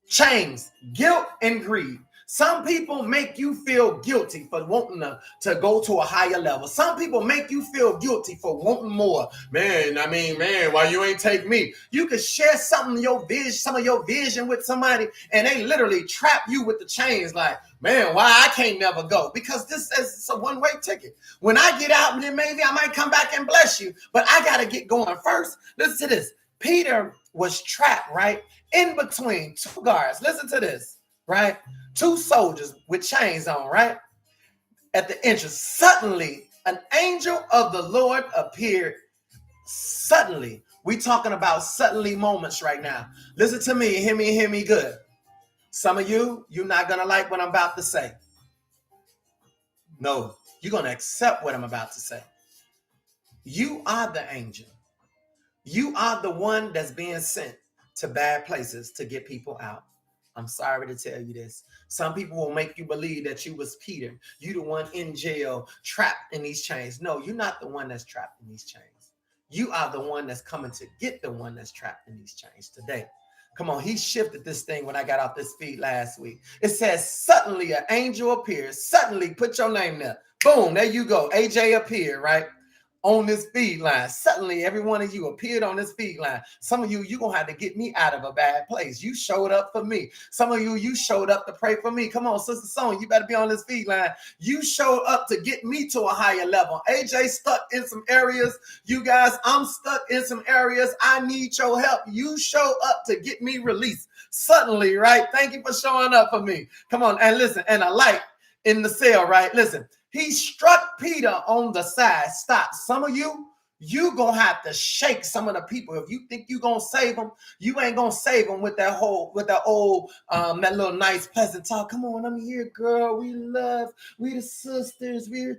Chains, guilt, and greed. Some people make you feel guilty for wanting to go to a higher level. Some people make you feel guilty for wanting more. Man, why you ain't take me? You could share some of your vision with somebody, and they literally trap you with the chains like, man, why I can't never go? Because this is a one-way ticket. When I get out, then maybe I might come back and bless you, but I got to get going first. Listen to this. Peter was trapped, right, in between two guards. Listen to this, right? Two soldiers with chains on, right? At the entrance, suddenly an angel of the Lord appeared. Suddenly. We talking about suddenly moments right now. Listen to me, hear me good. Some of you're not going to like what I'm about to say. No, you're going to accept what I'm about to say. You are the angel. You are the one that's being sent to bad places to get people out. I'm sorry to tell you this. Some people will make you believe that you was Peter. You the one in jail, trapped in these chains. No, you're not the one that's trapped in these chains. You are the one that's coming to get the one that's trapped in these chains today. Come on, he shifted this thing when I got off this feed last week. It says, suddenly an angel appears. Suddenly, put your name there. Boom, there you go. AJ appeared, right? On this feed line. Suddenly, every one of you appeared on this feed line. Some of you're going to have to get me out of a bad place. You showed up for me. Some of you showed up to pray for me. Come on, Sister Sonia, you better be on this feed line. You showed up to get me to a higher level. AJ stuck in some areas. You guys, I'm stuck in some areas. I need your help. You show up to get me released. Suddenly, right? Thank you for showing up for me. Come on, and listen, and a light in the cell, right? Listen. He struck Peter on the side. Stop. Some of you going to have to shake some of the people. If you think you're going to save them, you ain't going to save them with that that little nice pleasant talk. Come on, I'm here, girl. We the sisters. We're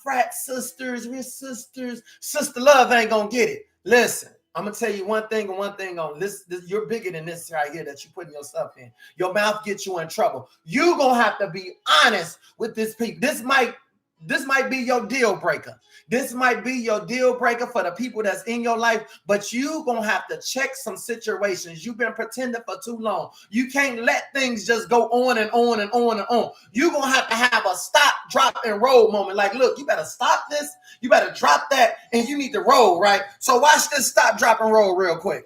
frat sisters. We're sisters. Sister love ain't going to get it. Listen. I'm going to tell you one thing and one thing on this. You're bigger than this right here that you're putting yourself in. Your mouth gets you in trouble. You're going to have to be honest with this people. This might be your deal breaker. This might be your deal breaker for the people that's in your life, but you're going to have to check some situations. You've been pretending for too long. You can't let things just go on and on and on and on. You're going to have a stop, drop, and roll moment. Like, look, you better stop this. You better drop that, and you need to roll, right? So watch this stop, drop, and roll real quick.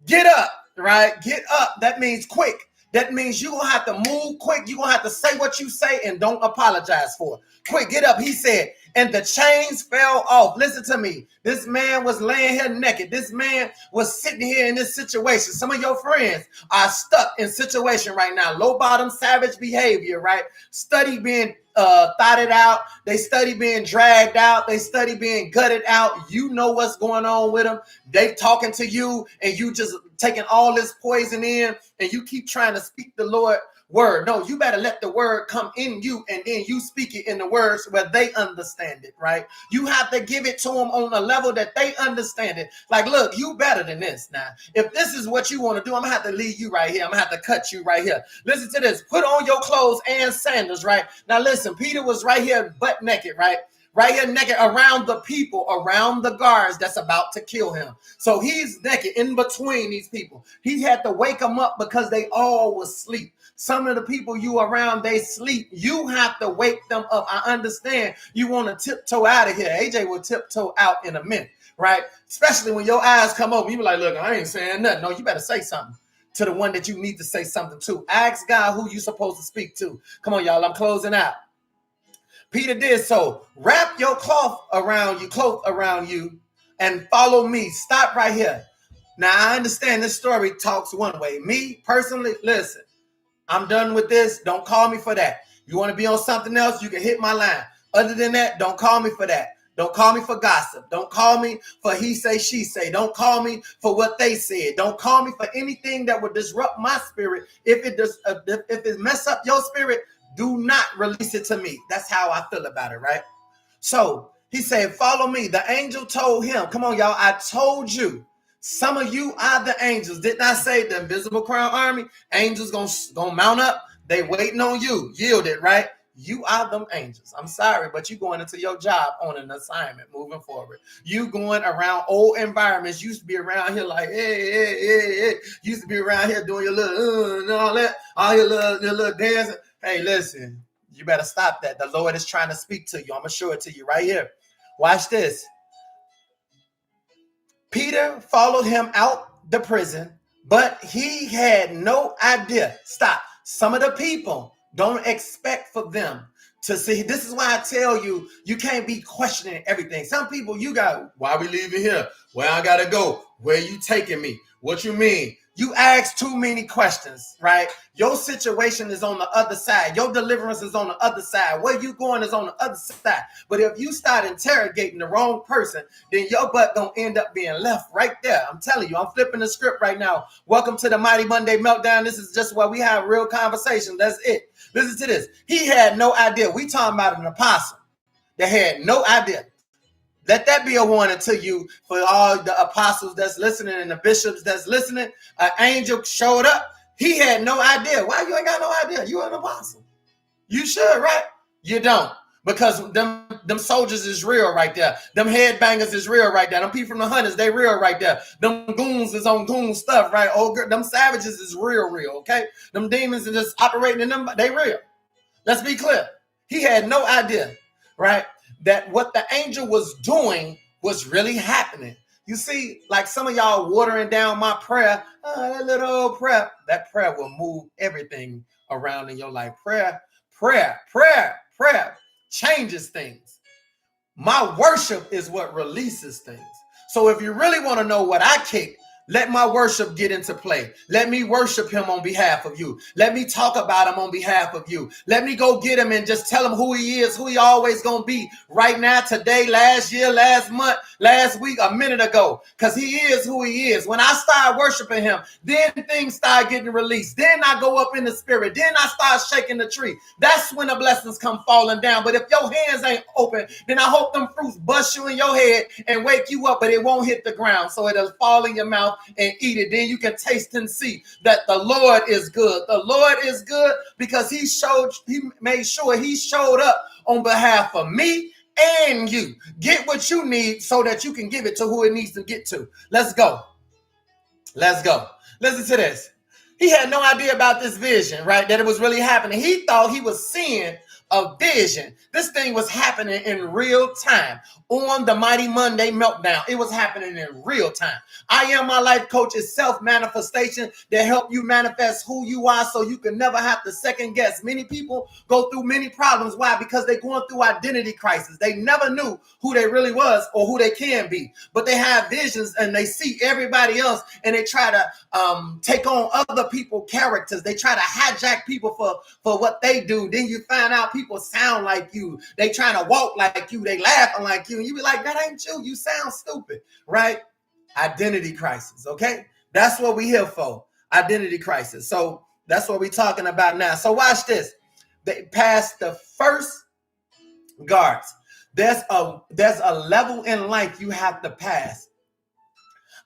Get up, right? Get up. That means quick. That means you're going to have to move quick. You're going to have to say what you say and don't apologize for it. Quick, get up. He said, and the chains fell off. Listen to me. This man was laying here naked. This man was sitting here in this situation. Some of your friends are stuck in situation right now. Low bottom, savage behavior, right? Study being thoughted out. They study being dragged out. They study being gutted out. You know what's going on with them. They talking to you and you just taking all this poison in and you keep trying to speak the Lord word. No, you better let the word come in you and then you speak it in the words where they understand it, right? You have to give it to them on a level that they understand it. Like, look, you better than this now. If this is what you want to do, I'm going to have to leave you right here. I'm going to have to cut you right here. Listen to this. Put on your clothes and sandals, right? Now, listen, Peter was right here butt naked, right? Right here naked around the people, around the guards that's about to kill him. So he's naked in between these people. He had to wake them up because they all was asleep. Some of the people you around, they sleep. You have to wake them up. I understand you want to tiptoe out of here. AJ will tiptoe out in a minute, right? Especially when your eyes come open. You be like, look, I ain't saying nothing. No, you better say something to the one that you need to say something to. Ask God who you supposed to speak to. Come on, y'all. I'm closing out. Peter did so. Wrap your cloak around you, and follow me. Stop right here. Now, I understand this story talks one way. Me, personally, listen, I'm done with this. Don't call me for that. You want to be on something else, you can hit my line. Other than that, don't call me for that. Don't call me for gossip. Don't call me for he say, she say. Don't call me for what they said. Don't call me for anything that would disrupt my spirit. If it mess up your spirit, do not release it to me. That's how I feel about it, right? So he said, follow me. The angel told him, come on, y'all. I told you. Some of you are the angels. Didn't I say the invisible crown army? Angels gonna mount up. They waiting on you. Yield it, right? You are them angels. I'm sorry, but you going into your job on an assignment moving forward. You going around old environments. You used to be around here like, hey. You used to be around here doing your little and all that. All your little dancing. Hey, listen, you better stop that. The Lord is trying to speak to you. I'm going to show it to you right here. Watch this. Peter followed him out the prison, but he had no idea. Stop. Some of the people don't expect for them to see. This is why I tell you, you can't be questioning everything. Some people, you got, why we leaving here? Where I got to go? Where you taking me? What you mean? You ask too many questions, right? Your situation is on the other side. Your deliverance is on the other side. Where you going is on the other side. But if you start interrogating the wrong person, then your butt gonna end up being left right there. I'm telling you, I'm flipping the script right now. Welcome to the Mighty Monday Meltdown. This is just where we have real conversation. That's it. Listen to this. He had no idea. We talking about an apostle that had no idea. Let that be a warning to you for all the apostles that's listening and the bishops that's listening. An angel showed up. He had no idea. Why you ain't got no idea? You an apostle. You should, right? You don't. Because them soldiers is real right there. Them headbangers is real right there. Them people from the hunters, they real right there. Them goons is on goon stuff, right? Oh, them savages is real, okay? Them demons are just operating in them. They real. Let's be clear. He had no idea, right? That what the angel was doing was really happening. You see, like some of y'all watering down my prayer, that little old prayer, that prayer will move everything around in your life. Prayer changes things. My worship is what releases things. So if you really want to know what I kick, let my worship get into play. Let me worship him on behalf of you. Let me talk about him on behalf of you. Let me go get him and just tell him who he is, who he always going to be right now, today, last year, last month, last week, a minute ago, because he is who he is. When I start worshiping him, then things start getting released. Then I go up in the spirit. Then I start shaking the tree. That's when the blessings come falling down. But if your hands ain't open, then I hope them fruits bust you in your head and wake you up, but it won't hit the ground. So it'll fall in your mouth and eat it. Then you can taste and see that the Lord is good. The Lord is good because he made sure he showed up on behalf of me and you. Get what you need so that you can give it to who it needs to get to. Let's go. Listen to this. He had no idea about this vision, right? That it was really happening. He thought he was seeing a vision. This thing was happening in real time on the Mighty Monday Meltdown. It was happening in real time. I Am My Life Coach is self-manifestation that help you manifest who you are so you can never have to second guess. Many people go through many problems. Why? Because they're going through identity crisis. They never knew who they really was or who they can be. But they have visions and they see everybody else and they try to take on other people's characters. They try to hijack people for what they do. Then you find out people sound like you. They trying to walk like you. They laughing like you. And you be like, that ain't you. You sound stupid, right? Identity crisis, okay? That's what we here for, identity crisis. So that's what we're talking about now. So watch this. They passed the first guards. There's a level in life you have to pass.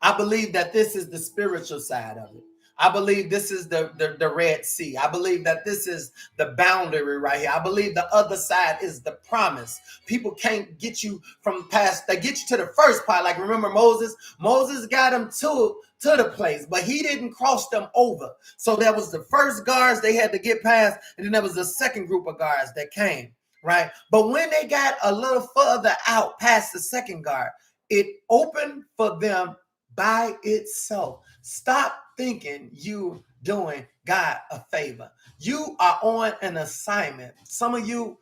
I believe that this is the spiritual side of it. I believe this is the Red Sea. I believe that this is the boundary right here. I believe the other side is the promise. People can't get you from past. They get you to the first part. Like remember Moses? Moses got him to the place, but he didn't cross them over. So there was the first guards they had to get past, and then there was the second group of guards that came, right? But when they got a little further out past the second guard, it opened for them by itself. Stop thinking you doing God a favor. You are on an assignment. Some of you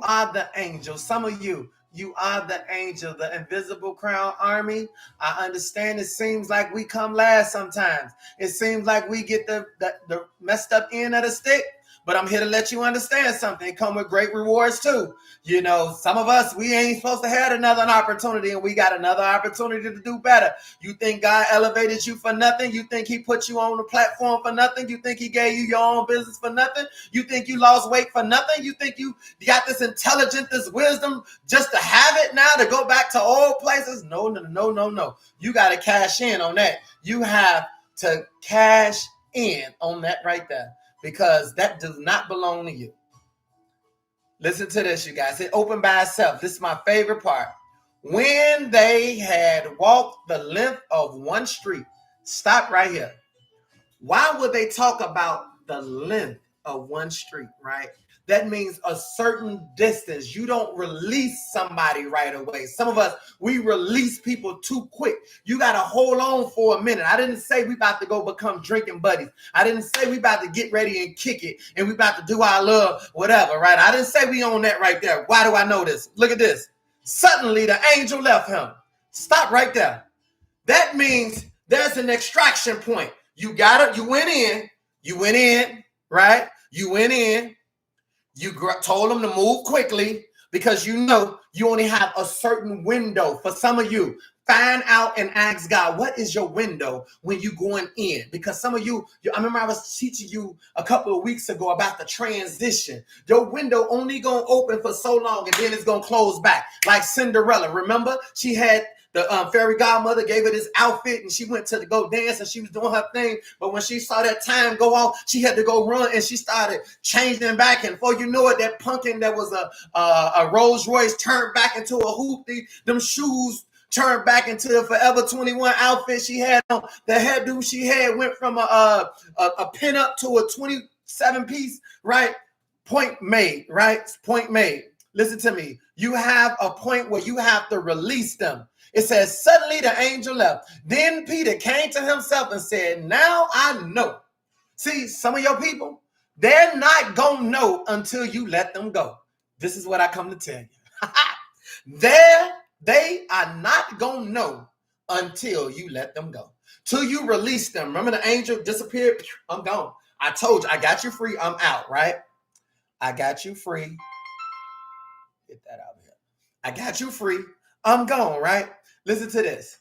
are the angel. Some of you are the angel, the invisible crown army. I understand it seems like we come last sometimes. It seems like we get the messed up end of the stick. But I'm here to let you understand something. It come with great rewards too. You know, some of us, we ain't supposed to have another opportunity and we got another opportunity to do better. You think God elevated you for nothing? You think he put you on the platform for nothing? You think he gave you your own business for nothing? You think you lost weight for nothing? You think you got this intelligence, this wisdom just to have it now to go back to old places? No. You got to cash in on that. You have to cash in on that right there. Because that does not belong to you. Listen to this, you guys. It opened by itself. This is my favorite part. When they had walked the length of one street, stop right here. Why would they talk about the length of one street, right? That means a certain distance. You don't release somebody right away. Some of us, we release people too quick. You got to hold on for a minute. I didn't say we about to go become drinking buddies. I didn't say we about to get ready and kick it and we about to do our love, whatever, right? I didn't say we on that right there. Why do I know this? Look at this. Suddenly the angel left him. Stop right there. That means there's an extraction point. You went in, right? You went in. You told them to move quickly because you know you only have a certain window. For some of you, find out and ask God, what is your window when you going in? Because some of you, I remember I was teaching you a couple of weeks ago about the transition. Your window only going to open for so long and then it's going to close back. Like Cinderella, remember? She had the fairy godmother gave her this outfit and she went to go dance and she was doing her thing. But when she saw that time go off, she had to go run and she started changing back. And before you know it, that pumpkin that was a Rolls Royce turned back into a hoopty. Them shoes turned back into the Forever 21 outfit she had on. The hairdo she had went from a pin-up to a 27-piece, right? Point made, right? Point made. Listen to me. You have a point where you have to release them. It says, suddenly the angel left. Then Peter came to himself and said, now I know. See, some of your people, they're not going to know until you let them go. This is what I come to tell you. They are not going to know until you let them go. Till you release them. Remember the angel disappeared? I'm gone. I told you, I got you free. I'm out, right? I got you free. Get that out of here. I got you free. I'm gone, right? Listen to this.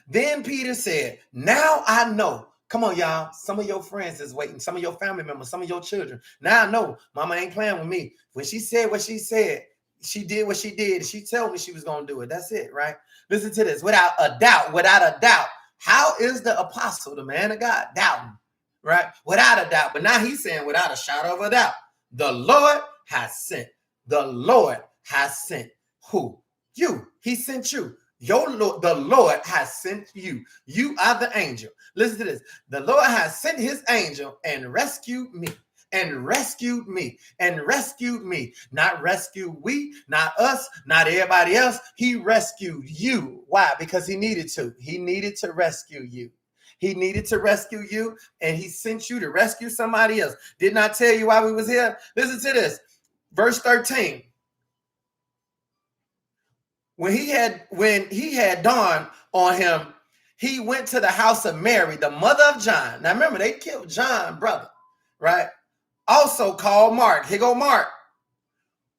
Then Peter said, now I know. Come on, y'all. Some of your friends is waiting. Some of your family members, some of your children. Now I know mama ain't playing with me. When she said what she said, she did what she did. She told me she was going to do it. That's it, right? Listen to this. Without a doubt. How is the apostle, the man of God, doubting, right? Without a doubt. But now he's saying without a shadow of a doubt. The Lord has sent. The Lord has sent who? You. He sent you. The Lord has sent you. You are the angel. Listen to this. The Lord has sent his angel and rescued me. and rescued me, Not rescued we, not us, not everybody else. He rescued you. Why? Because he needed to. He needed to rescue you. He needed to rescue you, and he sent you to rescue somebody else. Didn't I tell you why we was here? Listen to this. Verse 13. When he had dawned on him, he went to the house of Mary, the mother of John. Now remember, they killed John, brother, right? Also called Mark. Here go Mark,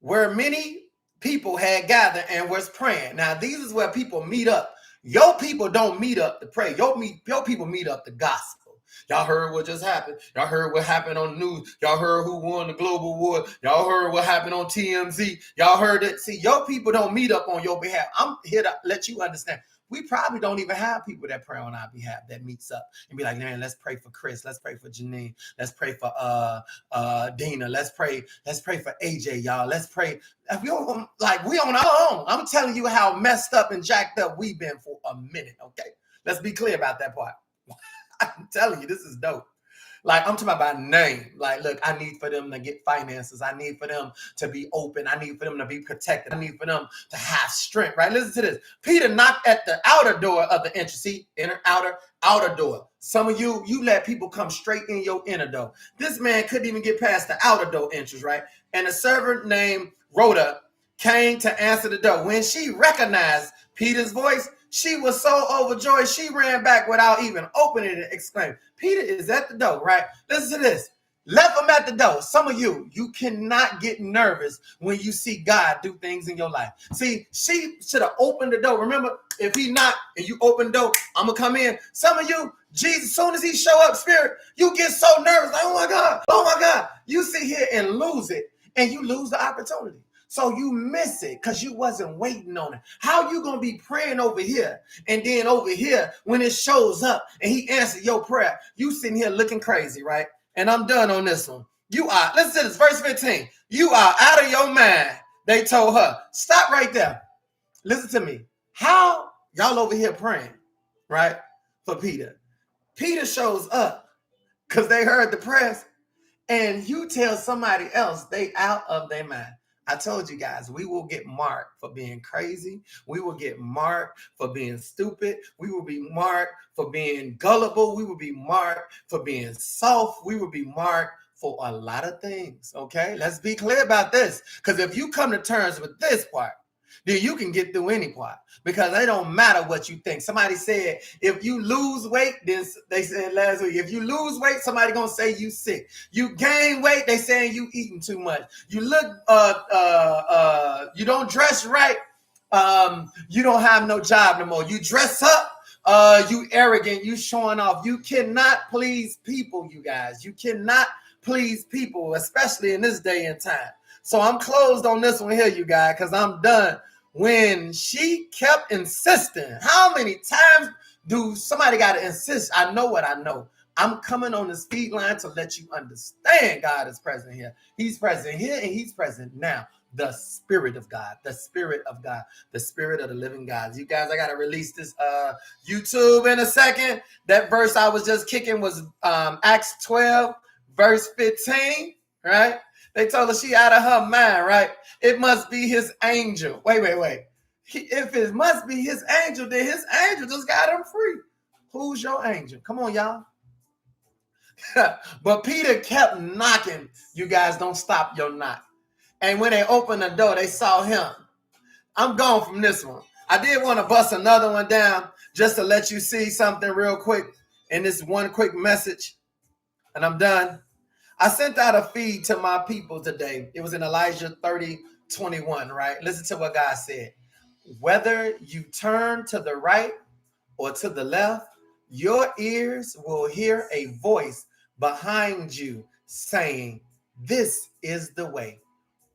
where many people had gathered and was praying. Now, these is where people meet up. Your people don't meet up to pray. Your people meet up to gospel. Y'all heard what just happened. Y'all heard what happened on the news. Y'all heard who won the global war. Y'all heard what happened on TMZ. Y'all heard it. See, your people don't meet up on your behalf. I'm here to let you understand. We probably don't even have people that pray on our behalf that meets up and be like, man, let's pray for Chris. Let's pray for Janine. Let's pray for Dina. Let's pray for AJ, y'all. Let's pray. We on our own. I'm telling you how messed up and jacked up we've been for a minute, okay? Let's be clear about that part. I'm telling you, this is dope. Like, I'm talking about name. Like, look, I need for them to get finances. I need for them to be open. I need for them to be protected. I need for them to have strength, right? Listen to this. Peter knocked at the outer door of the entrance. See, inner, outer door. Some of you let people come straight in your inner door. This man couldn't even get past the outer door entrance, right? And a servant named Rhoda came to answer the door. When she recognized Peter's voice, she was so overjoyed, she ran back without even opening it and exclaimed, Peter is at the door, right? Listen to this. Left him at the door. Some of you cannot get nervous when you see God do things in your life. See, she should have opened the door. Remember, if he knocked and you open the door, I'm going to come in. Some of you, Jesus, as soon as he show up, spirit, you get so nervous. Like, oh my God. You sit here and lose it, and you lose the opportunity. So you miss it because you wasn't waiting on it. How you going to be praying over here and then over here when it shows up and he answered your prayer? You sitting here looking crazy, right? And I'm done on this one. Listen to this, verse 15. You are out of your mind, they told her. Stop right there. Listen to me. How y'all over here praying, right, for Peter? Peter shows up because they heard the prayers, and you tell somebody else they out of their mind. I told you guys, we will get marked for being crazy. We will get marked for being stupid. We will be marked for being gullible. We will be marked for being soft. We will be marked for a lot of things, okay? Let's be clear about this, because if you come to terms with this part, then you can get through any part, because it don't matter what you think. Somebody said, if you lose weight, then they said last week, if you lose weight, somebody gonna say you sick. You gain weight, they saying you eating too much. You look, you don't dress right, you don't have no job no more. You dress up, you arrogant, you showing off. You cannot please people, you guys. You cannot please people, especially in this day and time. So I'm closed on this one here, you guys, because I'm done. When she kept insisting, how many times do somebody got to insist? I know what I know. I'm coming on the speed line to let you understand God is present here. He's present here and he's present now. The Spirit of God, the Spirit of God, the Spirit of the living God. You guys, I got to release this YouTube in a second. That verse I was just kicking was Acts 12, verse 15, right? They told her she out of her mind, right? It must be his angel. Wait. If it must be his angel, then his angel just got him free. Who's your angel? Come on, y'all. But Peter kept knocking. You guys don't stop your knock. And when they opened the door, they saw him. I'm gone from this one. I did want to bust another one down just to let you see something real quick in this one quick message. And I'm done. I sent out a feed to my people today. It was in Elijah 30:21, right? Listen to what God said. Whether you turn to the right or to the left, your ears will hear a voice behind you saying, this is the way.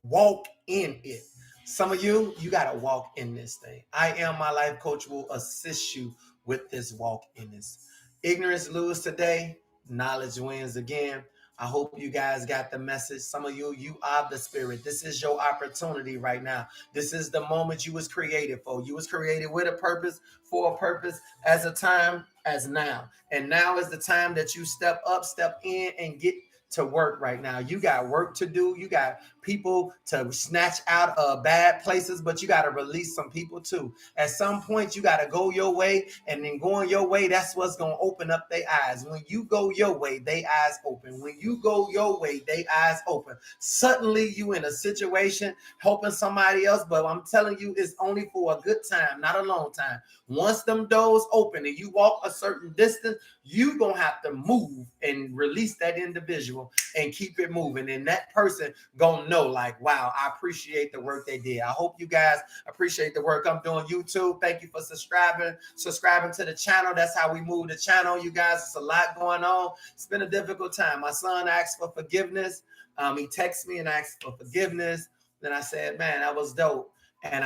Walk in it. Some of you got to walk in this thing. I Am My Life Coach will assist you with this walk in this. Ignorance lose today. Knowledge wins again. I hope you guys got the message. Some of you are the Spirit. This is your opportunity right now. This is the moment you was created for. You was created with a purpose, for a purpose, as a time as now. And now is the time that you step up, step in, and get to work right now. You got work to do. You got people to snatch out of bad places, but you got to release some people too. At some point, you got to go your way, and then going your way, that's what's going to open up their eyes. When you go your way, they eyes open. When you go your way, they eyes open. Suddenly, you in a situation helping somebody else, but I'm telling you, it's only for a good time, not a long time. Once them doors open and you walk a certain distance, you gonna have to move and release that individual and keep it moving. And that person gonna know, like, wow, I appreciate the work they did. I hope you guys appreciate the work I'm doing. YouTube, thank you for subscribing to the channel. That's how we move the channel, you guys. It's a lot going on. It's been a difficult time. My son asked for forgiveness. He texted me and asked for forgiveness. Then I said, man, that was dope. And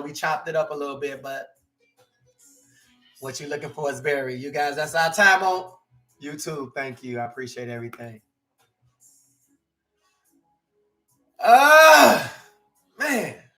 we chopped it up a little bit, but what you're looking for is buried. You guys, that's our time on YouTube. Thank you. I appreciate everything. Man.